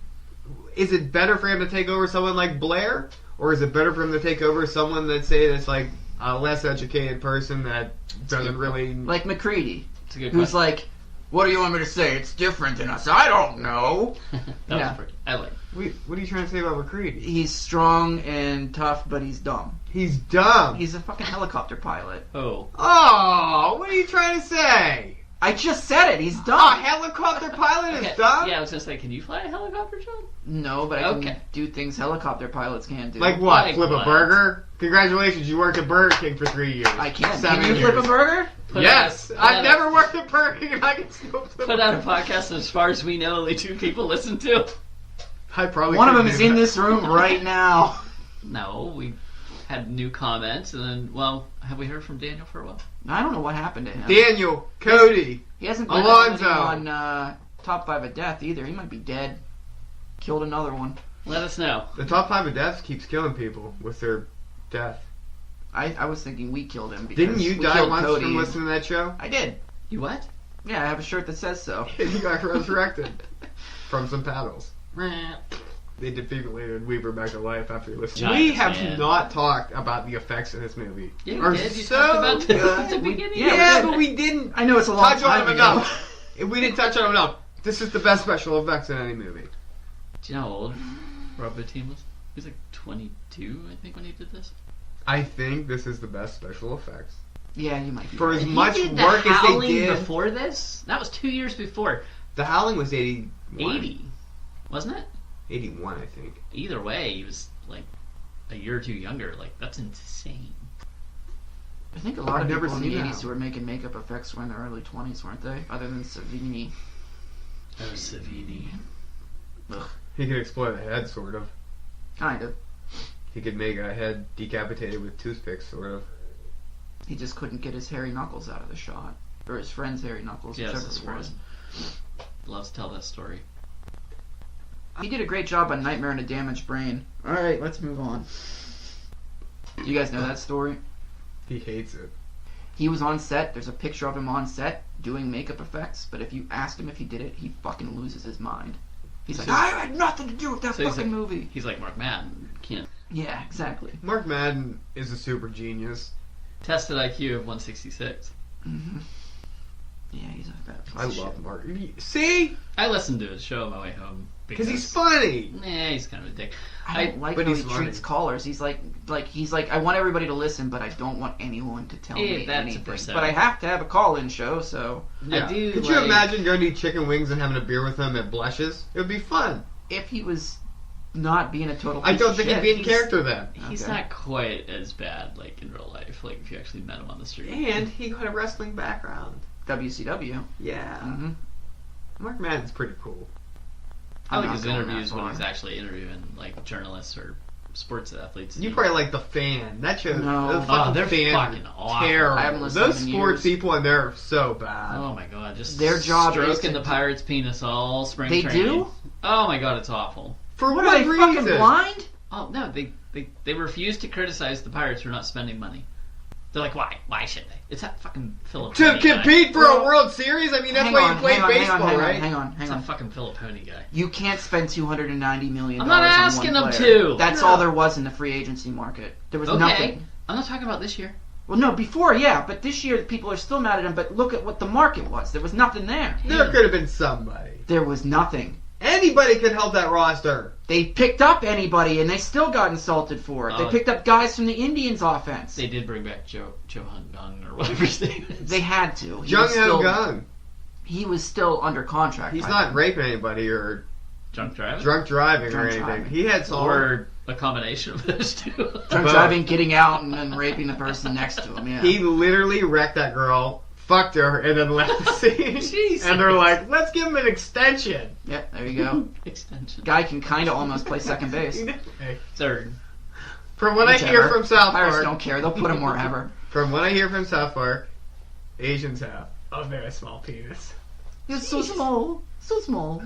Is it better for him to take over someone like Blair, or is it better for him to take over someone that's like a less educated person that doesn't really Like McCready, It's a good who's question. like, what do you want me to say? It's different than us. I don't know. That yeah. was pretty. I like. Wait, what are you trying to say about McCready? He's strong and tough, but he's dumb. He's dumb. He's a fucking helicopter pilot. Oh, Oh, what are you trying to say? I just said it. He's A dumb. helicopter pilot okay. is dumb? Yeah, I was gonna say, can you fly a helicopter, John? No, but I can Okay. do things helicopter pilots can't do. Like what? Like Flip what? a burger? Congratulations, you worked at Burger King for 3 years. I can. 7 Can you years. flip a burger? Yes! Put I've out- never worked at Burger King and I can still flip Put out a podcast, and as far as we know, only 2 people listen to. I probably One of could them is do in that. this room right now. No, we had new comments, and then, well, have we heard from Daniel for a while? I don't know what happened to him. Daniel, Cody. He hasn't been Alonzo. on Top 5 of Death either. He might be dead. Killed another one. Let us know. The top 5 of deaths keeps killing people with their death. I was thinking we killed him because Didn't you we die killed once Cody. from listening to that show? I did. You what? Yeah, I have a shirt that says so. You got resurrected from some paddles. They defibrillated Weaver back to life after he listened. Giants, We have man. not talked about the effects of this movie. Yeah, Are we did. You so talked about this at the good. beginning. Yeah, But we didn't I know it's a long touch on time them ago. enough. We didn't touch on them enough. This is the best special effects in any movie. Do you know how old Rob Bottin was? He was like 22, I think, when he did this. I think this is the best special effects. Yeah, you might be For right. as much he did work the as they Howling did. before this? That was 2 years before. The Howling was 81. 80, wasn't it? 81, I think. Either way, he was like a year or two younger. Like, that's insane. I think a lot I've of never people in the seen 80s that. who were making makeup effects were in their early 20s, weren't they? Other than Savini. Oh, Savini. He could explode a head, sort of. Kind of. He could make a head decapitated with toothpicks, sort of. He just couldn't get his hairy knuckles out of the shot. Or his friend's hairy knuckles, Yes, whichever his it was. friend. Loves to tell that story. He did a great job on Nightmare on a Damaged Brain. Alright, let's move on. Do you guys know that story? He hates it. He was on set, there's a picture of him on set doing makeup effects, but if you ask him if he did it, he fucking loses his mind. He's like, I had nothing to do with that fucking movie. He's like Mark Madden. Can't. Yeah, exactly. Mark Madden is a super genius. Tested IQ of 166. Mm-hmm. Yeah, he's a fat piece I of love shit. Mark. See? I listened to his show on my way home. Because he's funny. Nah, he's kind of a dick. I don't like but how he's he funny. treats callers. He's like, I want everybody to listen, but I don't want anyone to tell me that's a anything. percent. But I have to have a call-in show, so Yeah. I do Could you like- imagine going to eat chicken wings and having a beer with him at Blushes? It would be fun. if he was not being a total piece I don't of think shit, he'd be in he's- character then. He's Okay. not quite as bad, like, in real life. Like, if you actually met him on the street. And he had a wrestling background. WCW. Yeah. Mm-hmm. Mark Madden's pretty cool. I I'm like not his going that interviews when far. he's actually interviewing, like, journalists or sports athletes. You probably like The Fan. That show. No. The fucking they're Fan fucking awful. terrible. I haven't listened Those in sports years. people in there are so bad. Oh my god, just Their job is stroking to- the Pirate's penis all spring They training. do? Oh my god, it's awful. For What what, are they reason? fucking blind? Oh no, they refuse to criticize the Pirates for not spending money. They're like, why? Why should they? It's that fucking Filiponi To guy. compete for Well, a World Series? I mean, that's Hang why on, you play hang on, baseball, hang on, right? Hang on, It's hang that on. fucking Filiponi guy. You can't spend $290 million I'm not on asking one them player. to. That's No. all there was in the free agency market. There was Okay, nothing. I'm not talking about this year. Well, no, before, yeah, but this year people are still mad at him. But look at what the market was. There was nothing there. There could have been somebody. There was nothing. Anybody could help that roster. They picked up anybody, and they still got insulted for it. They Oh. picked up guys from the Indians' offense. They did bring back Joe Hun or whatever his name is. They had to. Jung Ho Gun. He was still under contract. He's by not then. raping anybody or Drunk driving? drunk driving or Drunk anything. driving. He had some. Or a combination of those two. Drunk Both. driving, getting out, and then raping the person next to him. Yeah. He literally wrecked that girl, fucked her, and then left the scene. Jesus. And they're like, let's give him an extension. Yep, there you go. Extension. Guy can kind of almost play second base. Third. From what I hear Whichever. from South Pirates Park, don't care. They'll put him wherever. from what I hear from South Park, Asians have a very small penis. It's so small. So small.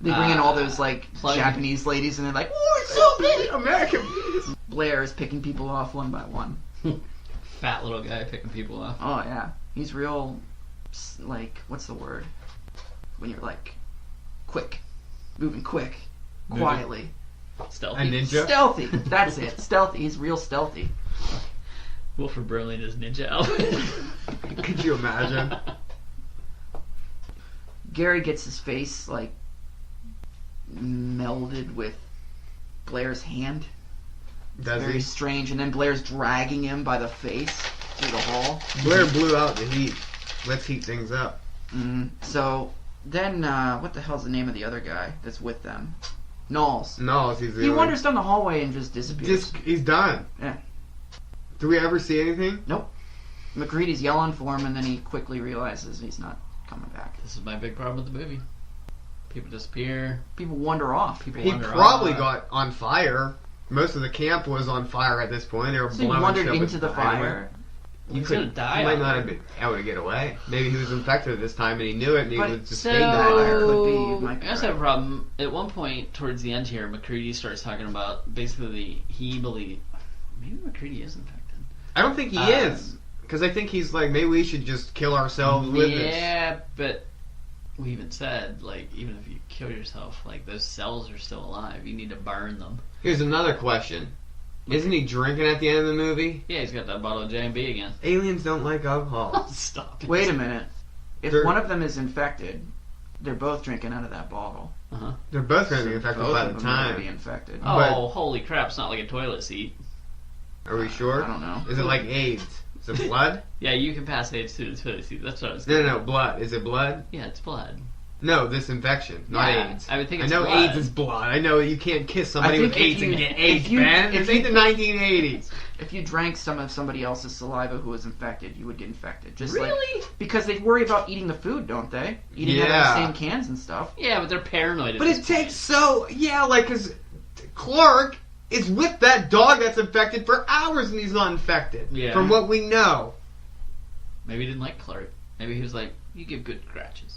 They bring in all those, like, plug- Japanese ladies, and they're like, oh, it's so big! American penis. Blair is picking people off one by one. Fat little guy picking people off. Oh, yeah. He's real, like, what's the word? When you're, like, quick. Moving quick. Moving. Quietly. Stealthy. A ninja. Stealthy. That's it. Stealthy. He's real stealthy. Wilford Brimley in his ninja outfit. Could you imagine? Gary gets his face, like, melded with Blair's hand. Does Very he? strange. And then Blair's dragging him by the face through the hall. Blair blew out the heat. Let's heat things up. So then, what the hell's the name of the other guy that's with them? Knowles. No, he's the He wanders down the hallway and just disappears. he's done. Yeah. Do we ever see anything? Nope. McCready's yelling for him, and then he quickly realizes he's not coming back. This is my big problem with the movie. People disappear. People wander off. People He wander probably off. got on fire. Most of the camp was on fire at this point. They were So he blowing wandered shit with into the dynamite. fire. He's gonna die He might out not there. have been able to get away. Maybe he was infected this time and he knew it and he But was just So, staying there. Could be, you might be I also right. have a problem. At one point, towards the end here, McCready starts talking about basically he believed maybe McCready is infected. I don't think he is. Because I think he's like, maybe we should just kill ourselves with this. Yeah, but we even said, like, even if you kill yourself, like, those cells are still alive. You need to burn them. Here's another question. Isn't he drinking at the end of the movie? Yeah, he's got that bottle of J&B again. Aliens don't like alcohol. Stop it. Wait a minute. If They're- one of them is infected, they're both drinking out of that bottle. Uh-huh. They're both going to be infected Both by of the them are gonna be time. infected. Oh, But- holy crap, it's not like a toilet seat. Are we sure? I don't know. Is it like AIDS? Is it blood? Yeah, you can pass AIDS to the toilet seat. That's what I was No, blood. Is it blood? Yeah, it's blood. No, this infection, not Yeah, AIDS. I would think I it's know blood. AIDS is blood. I know you can't kiss somebody I with think if AIDS and you- get if AIDS, you- man. if This you- ain't the 1980s. If you drank some of somebody else's saliva who was infected, you would get infected. Just Really? Because they worry about eating the food, don't they? Eating out of the same cans and stuff. Yeah, but they're paranoid. But it takes because Clark is with that dog that's infected for hours and he's not infected. Yeah. From what we know. Maybe he didn't like Clark. Maybe he was like, you give good scratches.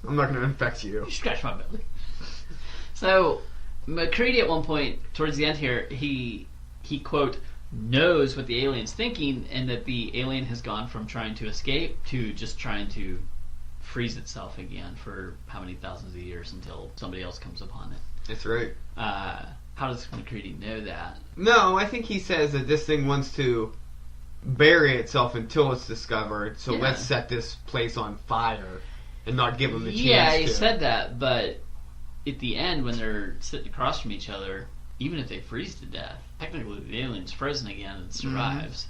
I'm not going to infect you. You scratch my belly. So, McCready at one point, towards the end here, he quote, knows what the alien's thinking, and that the alien has gone from trying to escape to just trying to freeze itself again for how many thousands of years until somebody else comes upon it. That's right. How does McCready know that? No, I think he says that this thing wants to bury itself until it's discovered, so let's set this place on fire and not give them the chance to. Yeah, he said that, but at the end, when they're sitting across from each other, even if they freeze to death, technically the alien's frozen again and survives.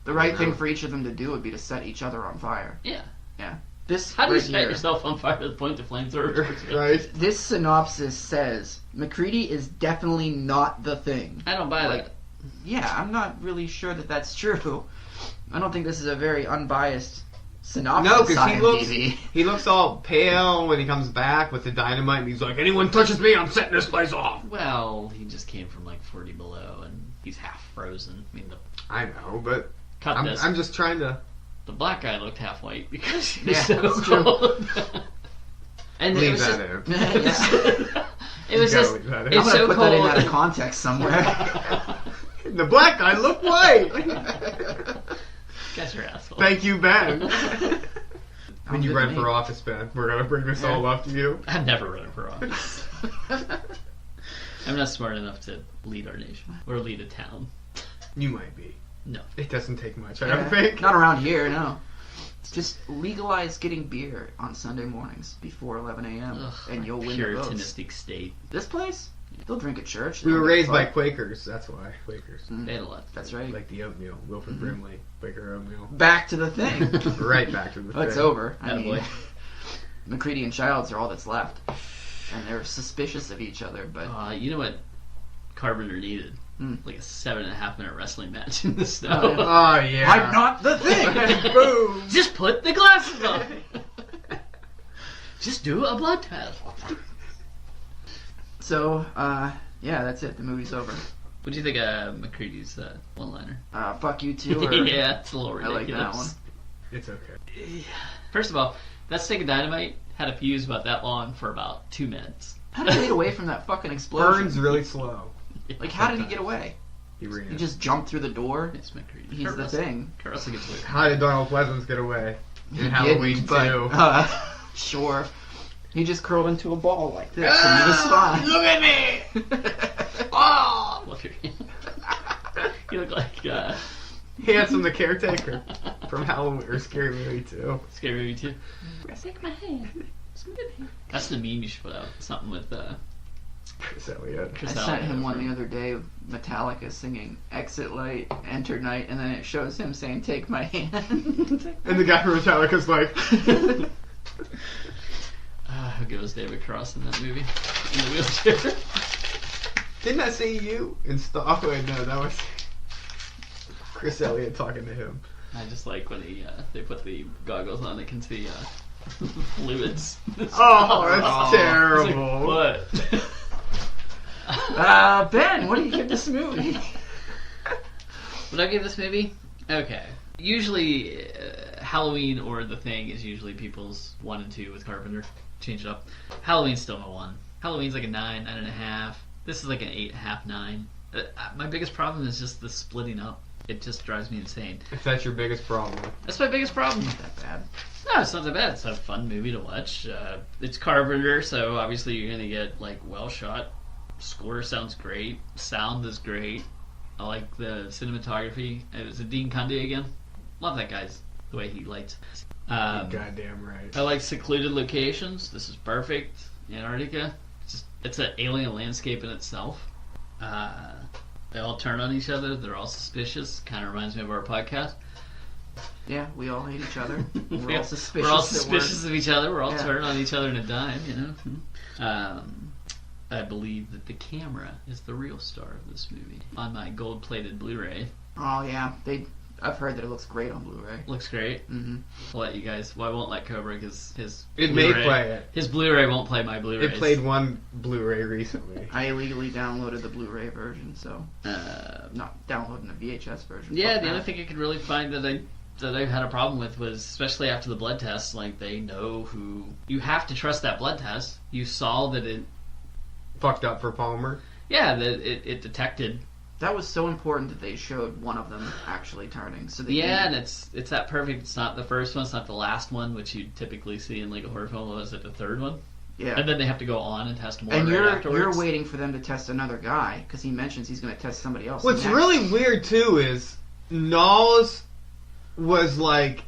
The right thing for each of them to do would be to set each other on fire. Yeah. Yeah. This How do you right set here, yourself on fire to the point the flamethrowers? Right. This synopsis says McCready is definitely not the thing. I don't buy that. Yeah, I'm not really sure that that's true. I don't think this is a very unbiased synopsis. No, because IMDb. he looks all pale when he comes back with the dynamite, and he's like, anyone touches me, I'm setting this place off. Well, he just came from like 40 below, and he's half frozen. I mean, I know, but this. I'm just trying to... The black guy looked half white because he was Yeah, so that's true. cold. And it Leave was that just, in. it was You just, gotta leave that in. it's I'm gonna so put cold. that in out of context somewhere. The black guy looked white! Guys are assholes. Thank you, Ben. When you good run to for me. office, Ben, we're gonna bring this all up to you. I've never run for office. I'm not smart enough to lead our nation or lead a town. You might be. No. It doesn't take much, I don't think. Not around here, no. Just legalize getting beer on Sunday mornings before 11 a.m. Ugh, and you'll win the votes. Puritanistic state. This place? They'll drink at church. We They'll were get raised by fucked. Quakers, that's why. Quakers. They had a lot. That's right. Like the oatmeal. Wilford Brimley. Quaker oatmeal. Back to the thing. Right back to the Oh, it's thing. over. I Attaboy. mean, McCready and Childs are all that's left. And they're suspicious of each other, but... You know what Carpenter needed? Like a 7.5 minute wrestling match in the snow. Oh, yeah. Oh, yeah. I'm not the thing! Boom! Just put the glasses on. Just do a blood test. So, yeah, that's it. The movie's over. What do you think of McCready's one-liner? Fuck you too, or... Yeah, it's a little I ridiculous. like that one. It's okay. First of all, that stick of dynamite had a fuse about that long for about 2 minutes. How did he get away from that fucking explosion? Burns really slow. Like, how did he get away? He ran. He just jumped through the door? It's McCready. He's Kurt the Russell. thing. Kurt Russell gets away. How did Donald Pleasance get away? He In Halloween didn't, but, 2. Sure. He just curled into a ball like this, and he was fine. Look at me! Oh! Look at you. You look like Handsome the Caretaker from Halloween or Scary Movie 2. Scary Movie 2. Take my hand. That's the meme you should put out. Something with Chris Elliott. Chris I sent Elliott him one over. the other day of Metallica singing Exit Light, Enter Night, and then it shows him saying, Take my hand. And the guy from Metallica's like, How good was David Cross in that movie? In the wheelchair. didn't I say you? And stop. Wait, no, that was Chris Elliott talking to him. I just like when they put the goggles on, they can see fluids. Oh, that's terrible. Like, what? Ben, what do you give this movie? Would I give this movie? Okay. Usually, Halloween or The Thing is usually people's 1 and 2 with Carpenter. Change it up. Halloween's still my 1. Halloween's like a 9, 9.5. This is like an 8.5, 9. My biggest problem is just the splitting up. It just drives me insane. If that's your biggest problem. That's my biggest problem. Not that bad. No, it's not that bad. It's a fun movie to watch. It's Carpenter, so obviously you're going to get like well shot. Score sounds great. Sound is great. I like the cinematography. Is it Dean Cundy again? Love that guy's the way he lights. Goddamn right. I like secluded locations. This is perfect. Antarctica. It's an alien landscape in itself. They all turn on each other. They're all suspicious. Kind of reminds me of our podcast. Yeah, we all hate each other. We're all suspicious. We're all suspicious of each other. We're all Yeah. turning on each other in a dime, you know. I believe that the camera is the real star of this movie. On my gold-plated Blu-ray. Oh yeah, I've heard that it looks great on Blu-ray. Looks great. Mm-hmm. I'll let you guys. Well, I won't let Cobra because It may play it. His Blu-ray won't play my Blu-rays. It played one Blu-ray recently. I illegally downloaded the Blu-ray version, so not downloading the VHS version. Yeah, the only thing I could really find that I had a problem with was, especially after the blood test, like they know who you have to trust that blood test. You saw that it fucked up for Palmer. Yeah, that it detected. That was so important that they showed one of them actually turning. So and it's that perfect. It's not the first one. It's not the last one, which you typically see in like a horror film. Was it the third one? Yeah. And then they have to go on and test more. And afterwards. you're waiting for them to test another guy because he mentions he's going to test somebody else. What's next. really weird too is Knowles was like,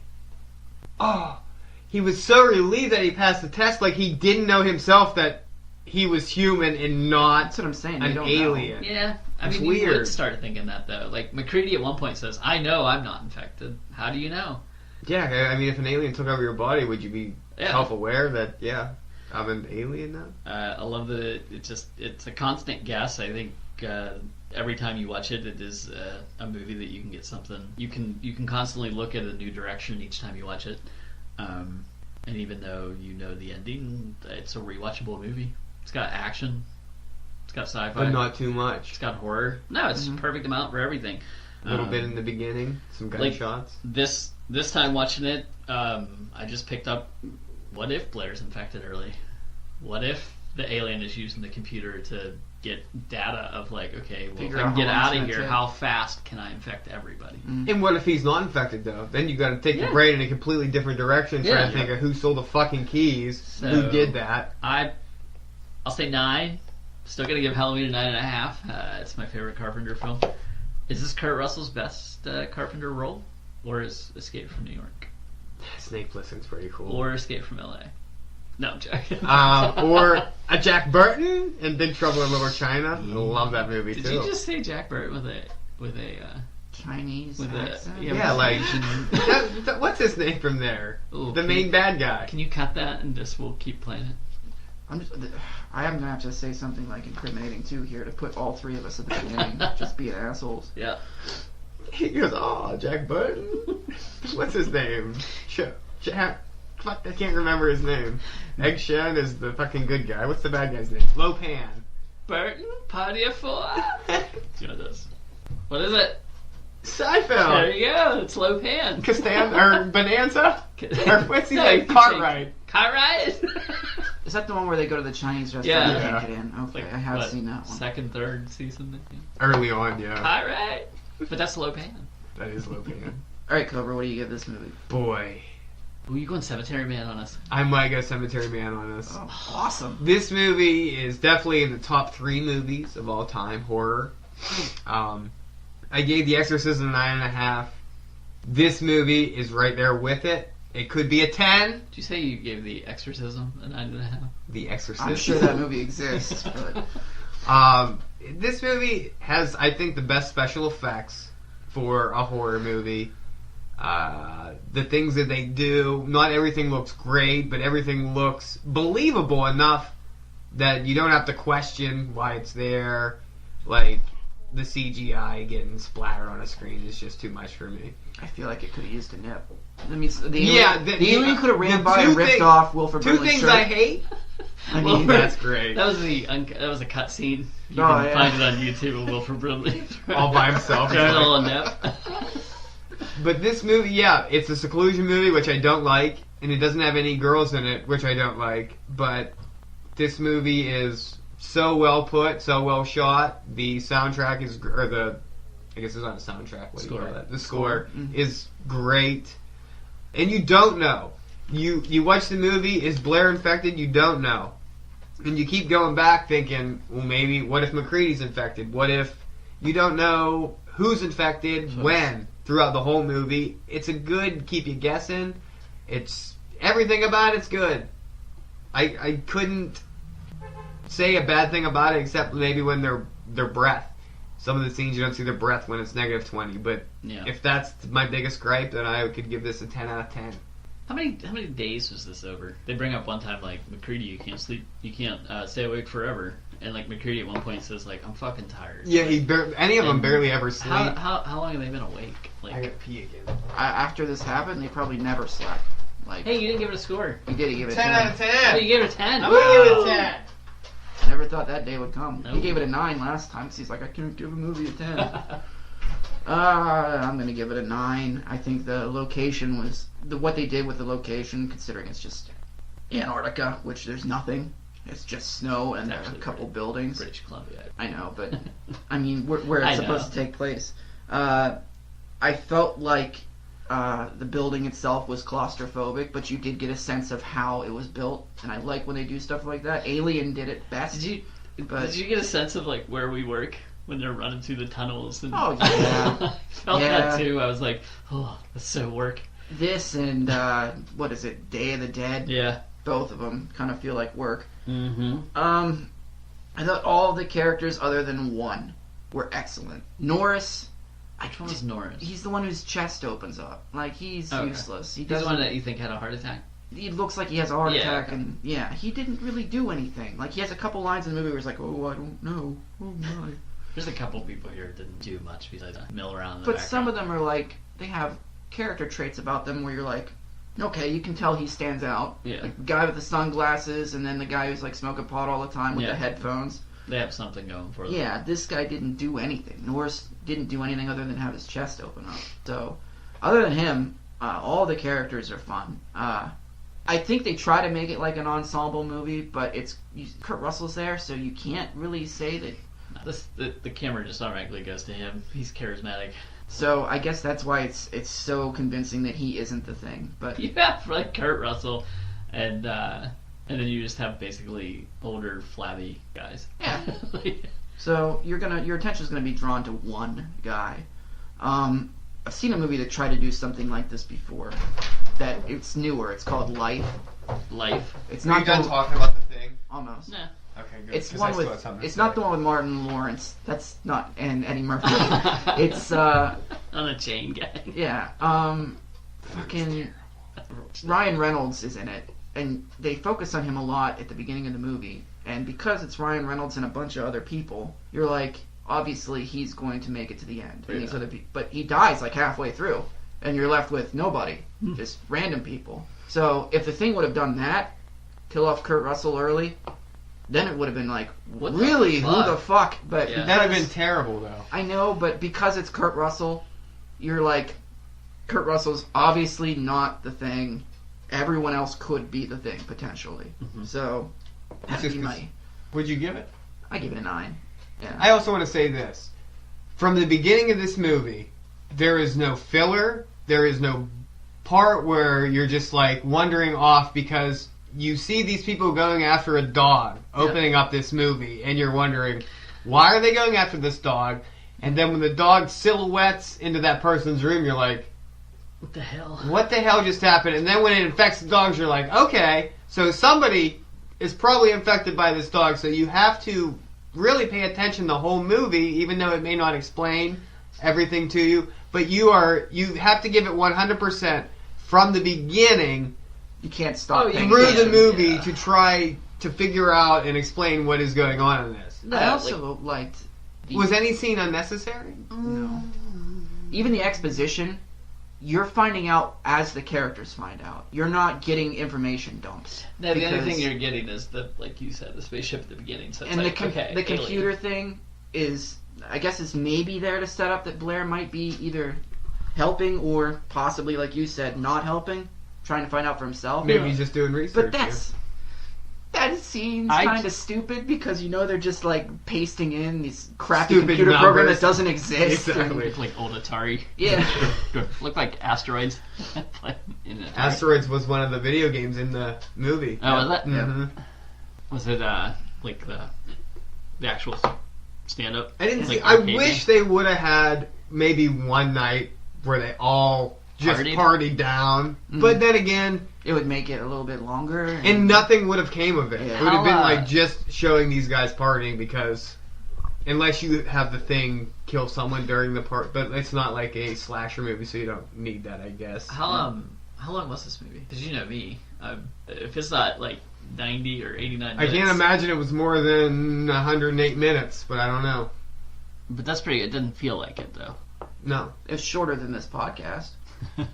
he was so relieved that he passed the test. Like he didn't know himself that he was human and not That's what I'm saying. an alien. Yeah. I It's mean, weird. you would start thinking that, though. Like, McCready at one point says, I know I'm not infected. How do you know? Yeah, I mean, if an alien took over your body, would you be Yeah. self-aware that, I'm an alien now? I love that it's a constant guess. I think every time you watch it, it is a movie that you can get something. You can constantly look at a new direction each time you watch it. And even though you know the ending, it's a rewatchable movie. It's got action. It's got sci-fi. But not too much. It's got horror. No, it's a perfect amount for everything. A little bit in the beginning, some gunshots. This time watching it, I just picked up, what if Blair's infected early? What if the alien is using the computer to get data of like, okay, well, if I can get out of here, how fast can I infect everybody? And what if he's not infected, though? Then you got to take your brain in a completely different direction, trying to think of who stole the fucking keys, who did that. I'll say 9. Still gonna give Halloween a 9.5. It's my favorite Carpenter film. Is this Kurt Russell's best Carpenter role, or is Escape from New York, Snake Plissken's pretty cool. or Escape from L.A.? No, I'm joking. Or a Jack Burton in Big Trouble in Little China. I love that movie Did too. you just say Jack Burton with a Chinese with accent? Yeah, like what's his name from there? Ooh, The main bad guy. Can you cut that and just we'll keep playing it? I am gonna have to say something like incriminating too here to put all three of us at the beginning just being assholes. Yeah. He goes, Jack Burton. What's his name? Jack. Fuck, I can't remember his name. Egg Shen is the fucking good guy. What's the bad guy's name? Lopan. Burton, party of 4. See what it is. What is it? Seinfeld. There you go. It's Lopan. Or Bonanza? Or what's his name? Cartwright. Cartwright. Is that the one where they go to the Chinese restaurant Yeah. and can't get in? Okay, Like, I have seen that one. Second, third season. Yeah. Early on, yeah. Cartwright. But that's Lopan. That is Lopan. Alright, Cobra, what do you give this movie? Boy. Ooh, you going Cemetery Man on us? I might go Cemetery Man on this. Oh, awesome. This movie is definitely in the top 3 movies of all time, horror. I gave The Exorcist a 9.5. This movie is right there with it. It could be a 10. Did you say you gave The Exorcism a 9.5? The Exorcist. I'm sure that movie exists, but... This movie has, I think, the best special effects for a horror movie. The things that they do, not everything looks great, but everything looks believable enough that you don't have to question why it's there. Like, the CGI getting splattered on a screen is just too much for me. I feel like it could have used a nip. I mean, the alien could have ran the by and ripped off Wilford Two Brimley's things shirt. I hate. I mean, That's great. That was a cut scene. You Oh, can yeah. find it on YouTube of Wilford Brimley. All by himself. Throwing a little nip. But this movie, yeah, it's a seclusion movie, which I don't like, and it doesn't have any girls in it, which I don't like. But this movie is so well put, so well shot. The soundtrack is, I guess it's not a soundtrack. What do you call that? The score is great, and you don't know. You watch the movie. Is Blair infected? You don't know, and you keep going back thinking, well, maybe what if McCready's infected? What if you don't know who's infected when? Throughout the whole movie, it's a good keep you guessing. It's everything about it's good. I couldn't say a bad thing about it except maybe when their breath. Some of the scenes you don't see their breath when it's -20. But if that's my biggest gripe, then I could give this a 10 out of 10. How many days was this over? They bring up one time like McCready, you can't sleep, you can't stay awake forever. and like McCready at one point says like, "I'm fucking tired." Yeah, like, any of them barely ever sleep. How long have they been awake? Like, I gotta pee again. After this happened, they probably never slept. Like, hey, you didn't give it a score. he did. He gave it a 10 out of 10. Oh, you gave it a 10. I'm gonna give it a 10. Never thought that day would come. He Nope. gave it a 9 last time. So he's like, I can't give a movie a 10. I'm gonna give it a 9. I think the location was what they did with the location, considering it's just Antarctica, which there's nothing. It's just snow and a couple buildings. British Columbia. I know, but I mean, where I it's supposed to take place. I felt like the building itself was claustrophobic, but you did get a sense of how it was built, and I like when they do stuff like that. Alien did it best. Did you get a sense of like where we work when they're running through the tunnels? And Oh, yeah. I felt that too. I was like, oh, that's so work. This and what is it, Day of the Dead? Yeah. Both of them kind of feel like work. Mm-hmm. I thought all of the characters other than one were excellent. Norris. Which one was Norris? He's the one whose chest opens up. Like, he's useless. He's the one that you think had a heart attack? He looks like he has a heart attack, okay. and he didn't really do anything. Like, he has a couple lines in the movie where he's like, oh, I don't know. Oh, my. There's a couple people here that didn't do much besides mill around in the But background. some of them are like, they have character traits about them where you're like, okay, you can tell he stands out. Yeah. Like the guy with the sunglasses, and then the guy who's like smoking pot all the time with the headphones. They have something going for them. Yeah, this guy didn't do anything. Norris didn't do anything other than have his chest open up. So, other than him, all the characters are fun. I think they try to make it like an ensemble movie, but Kurt Russell's there, so you can't really say that. The camera just automatically goes to him. He's charismatic. So I guess that's why it's so convincing that he isn't the Thing. But You have like Kurt Russell, and then you just have basically older, flabby guys. Yeah. Like, so your attention's gonna be drawn to one guy. I've seen a movie that tried to do something like this before. That it's newer. It's called Life. It's Are not you done the- talking about the Thing? almost. nah. Okay, good. It's 'cause one I still with. have something to It's say. not the one with Martin Lawrence. That's not and Eddie Murphy. It's On a chain gang. yeah. Fucking Ryan Reynolds is in it, and they focus on him a lot at the beginning of the movie. And because it's Ryan Reynolds and a bunch of other people, you're like, obviously he's going to make it to the end. And these other but he dies like halfway through, and you're left with nobody, just random people. So if the Thing would have done that, kill off Kurt Russell early, then it would have been like, What the really, who fuck? the fuck? But Yeah. That'd have been terrible, though. I know, but because it's Kurt Russell, you're like, Kurt Russell's obviously not the Thing. Everyone else could be the Thing, potentially. So, that'd just be 'cause- my... Would you give it? I give it a 9. Yeah. I also want to say this. From the beginning of this movie, there is no filler. There is no part where you're just like wandering off because you see these people going after a dog opening up this movie, and you're wondering, why are they going after this dog? And then when the dog silhouettes into that person's room, you're like, What the hell? what the hell just happened? And then when it infects the dogs, you're like, okay, so somebody is probably infected by this dog, so you have to really pay attention the whole movie, even though it may not explain everything to you, but you have to give it 100% from the beginning You can't stop Oh, paying through the attention. movie yeah. to try to figure out and explain what is going on in this. I also liked... The, Was any scene unnecessary? No. Even the exposition, you're finding out as the characters find out. You're not getting information dumps. No, the only Because- thing you're getting is like you said, the spaceship at the beginning. So it's And like, the okay, computer alien. thing is, I guess, is maybe there to set up that Blair might be either helping or possibly, like you said, not helping, trying to find out for himself. Maybe he's just doing research. But that seems I kind of just- stupid because they're just like pasting in these crappy Stupid computer program numbers. that doesn't exist. Exactly. Look like old Atari. Yeah. Look like asteroids. In Atari. Asteroids was one of the video games in the movie. Oh, was that? hmm Was it like the actual stand up? I didn't see. Like I arcade wish game? they would have had maybe one night where they all just Partied? partied down. But then again, It would make it a little bit longer. and nothing would have came of it. Yeah. It would have been How, like just showing these guys partying because unless you have the Thing kill someone during the part, but it's not like a slasher movie, so you don't need that, I guess. How long was this movie? Because you know me, if it's not like 90 or 89 I minutes. can't imagine it was more than 108 minutes, but I don't know. But that's pretty good. It didn't feel like it, though. No. It's shorter than this podcast.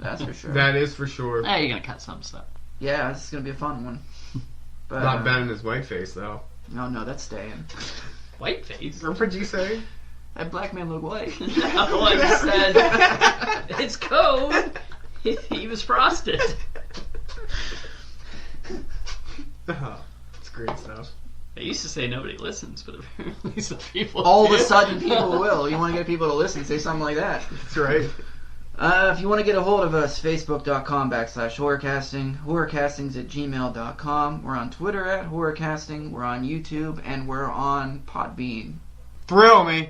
That's for sure. That is for sure. You're going to cut some stuff. Yeah, this is going to be a fun one. But, Not Ben and his white face, though. No, that's staying. Whiteface? What would you say? That black man look white. No, I said it's code. He was frosted. It's great stuff. I used to say nobody listens, but apparently some people All of do. a sudden, people will. You want to get people to listen, say something like that. That's right. If you want to get a hold of us, facebook.com/horrorcasting, horrorcastings@gmail.com. We're on Twitter @horrorcasting. We're on YouTube, and we're on Podbean. Thrill me.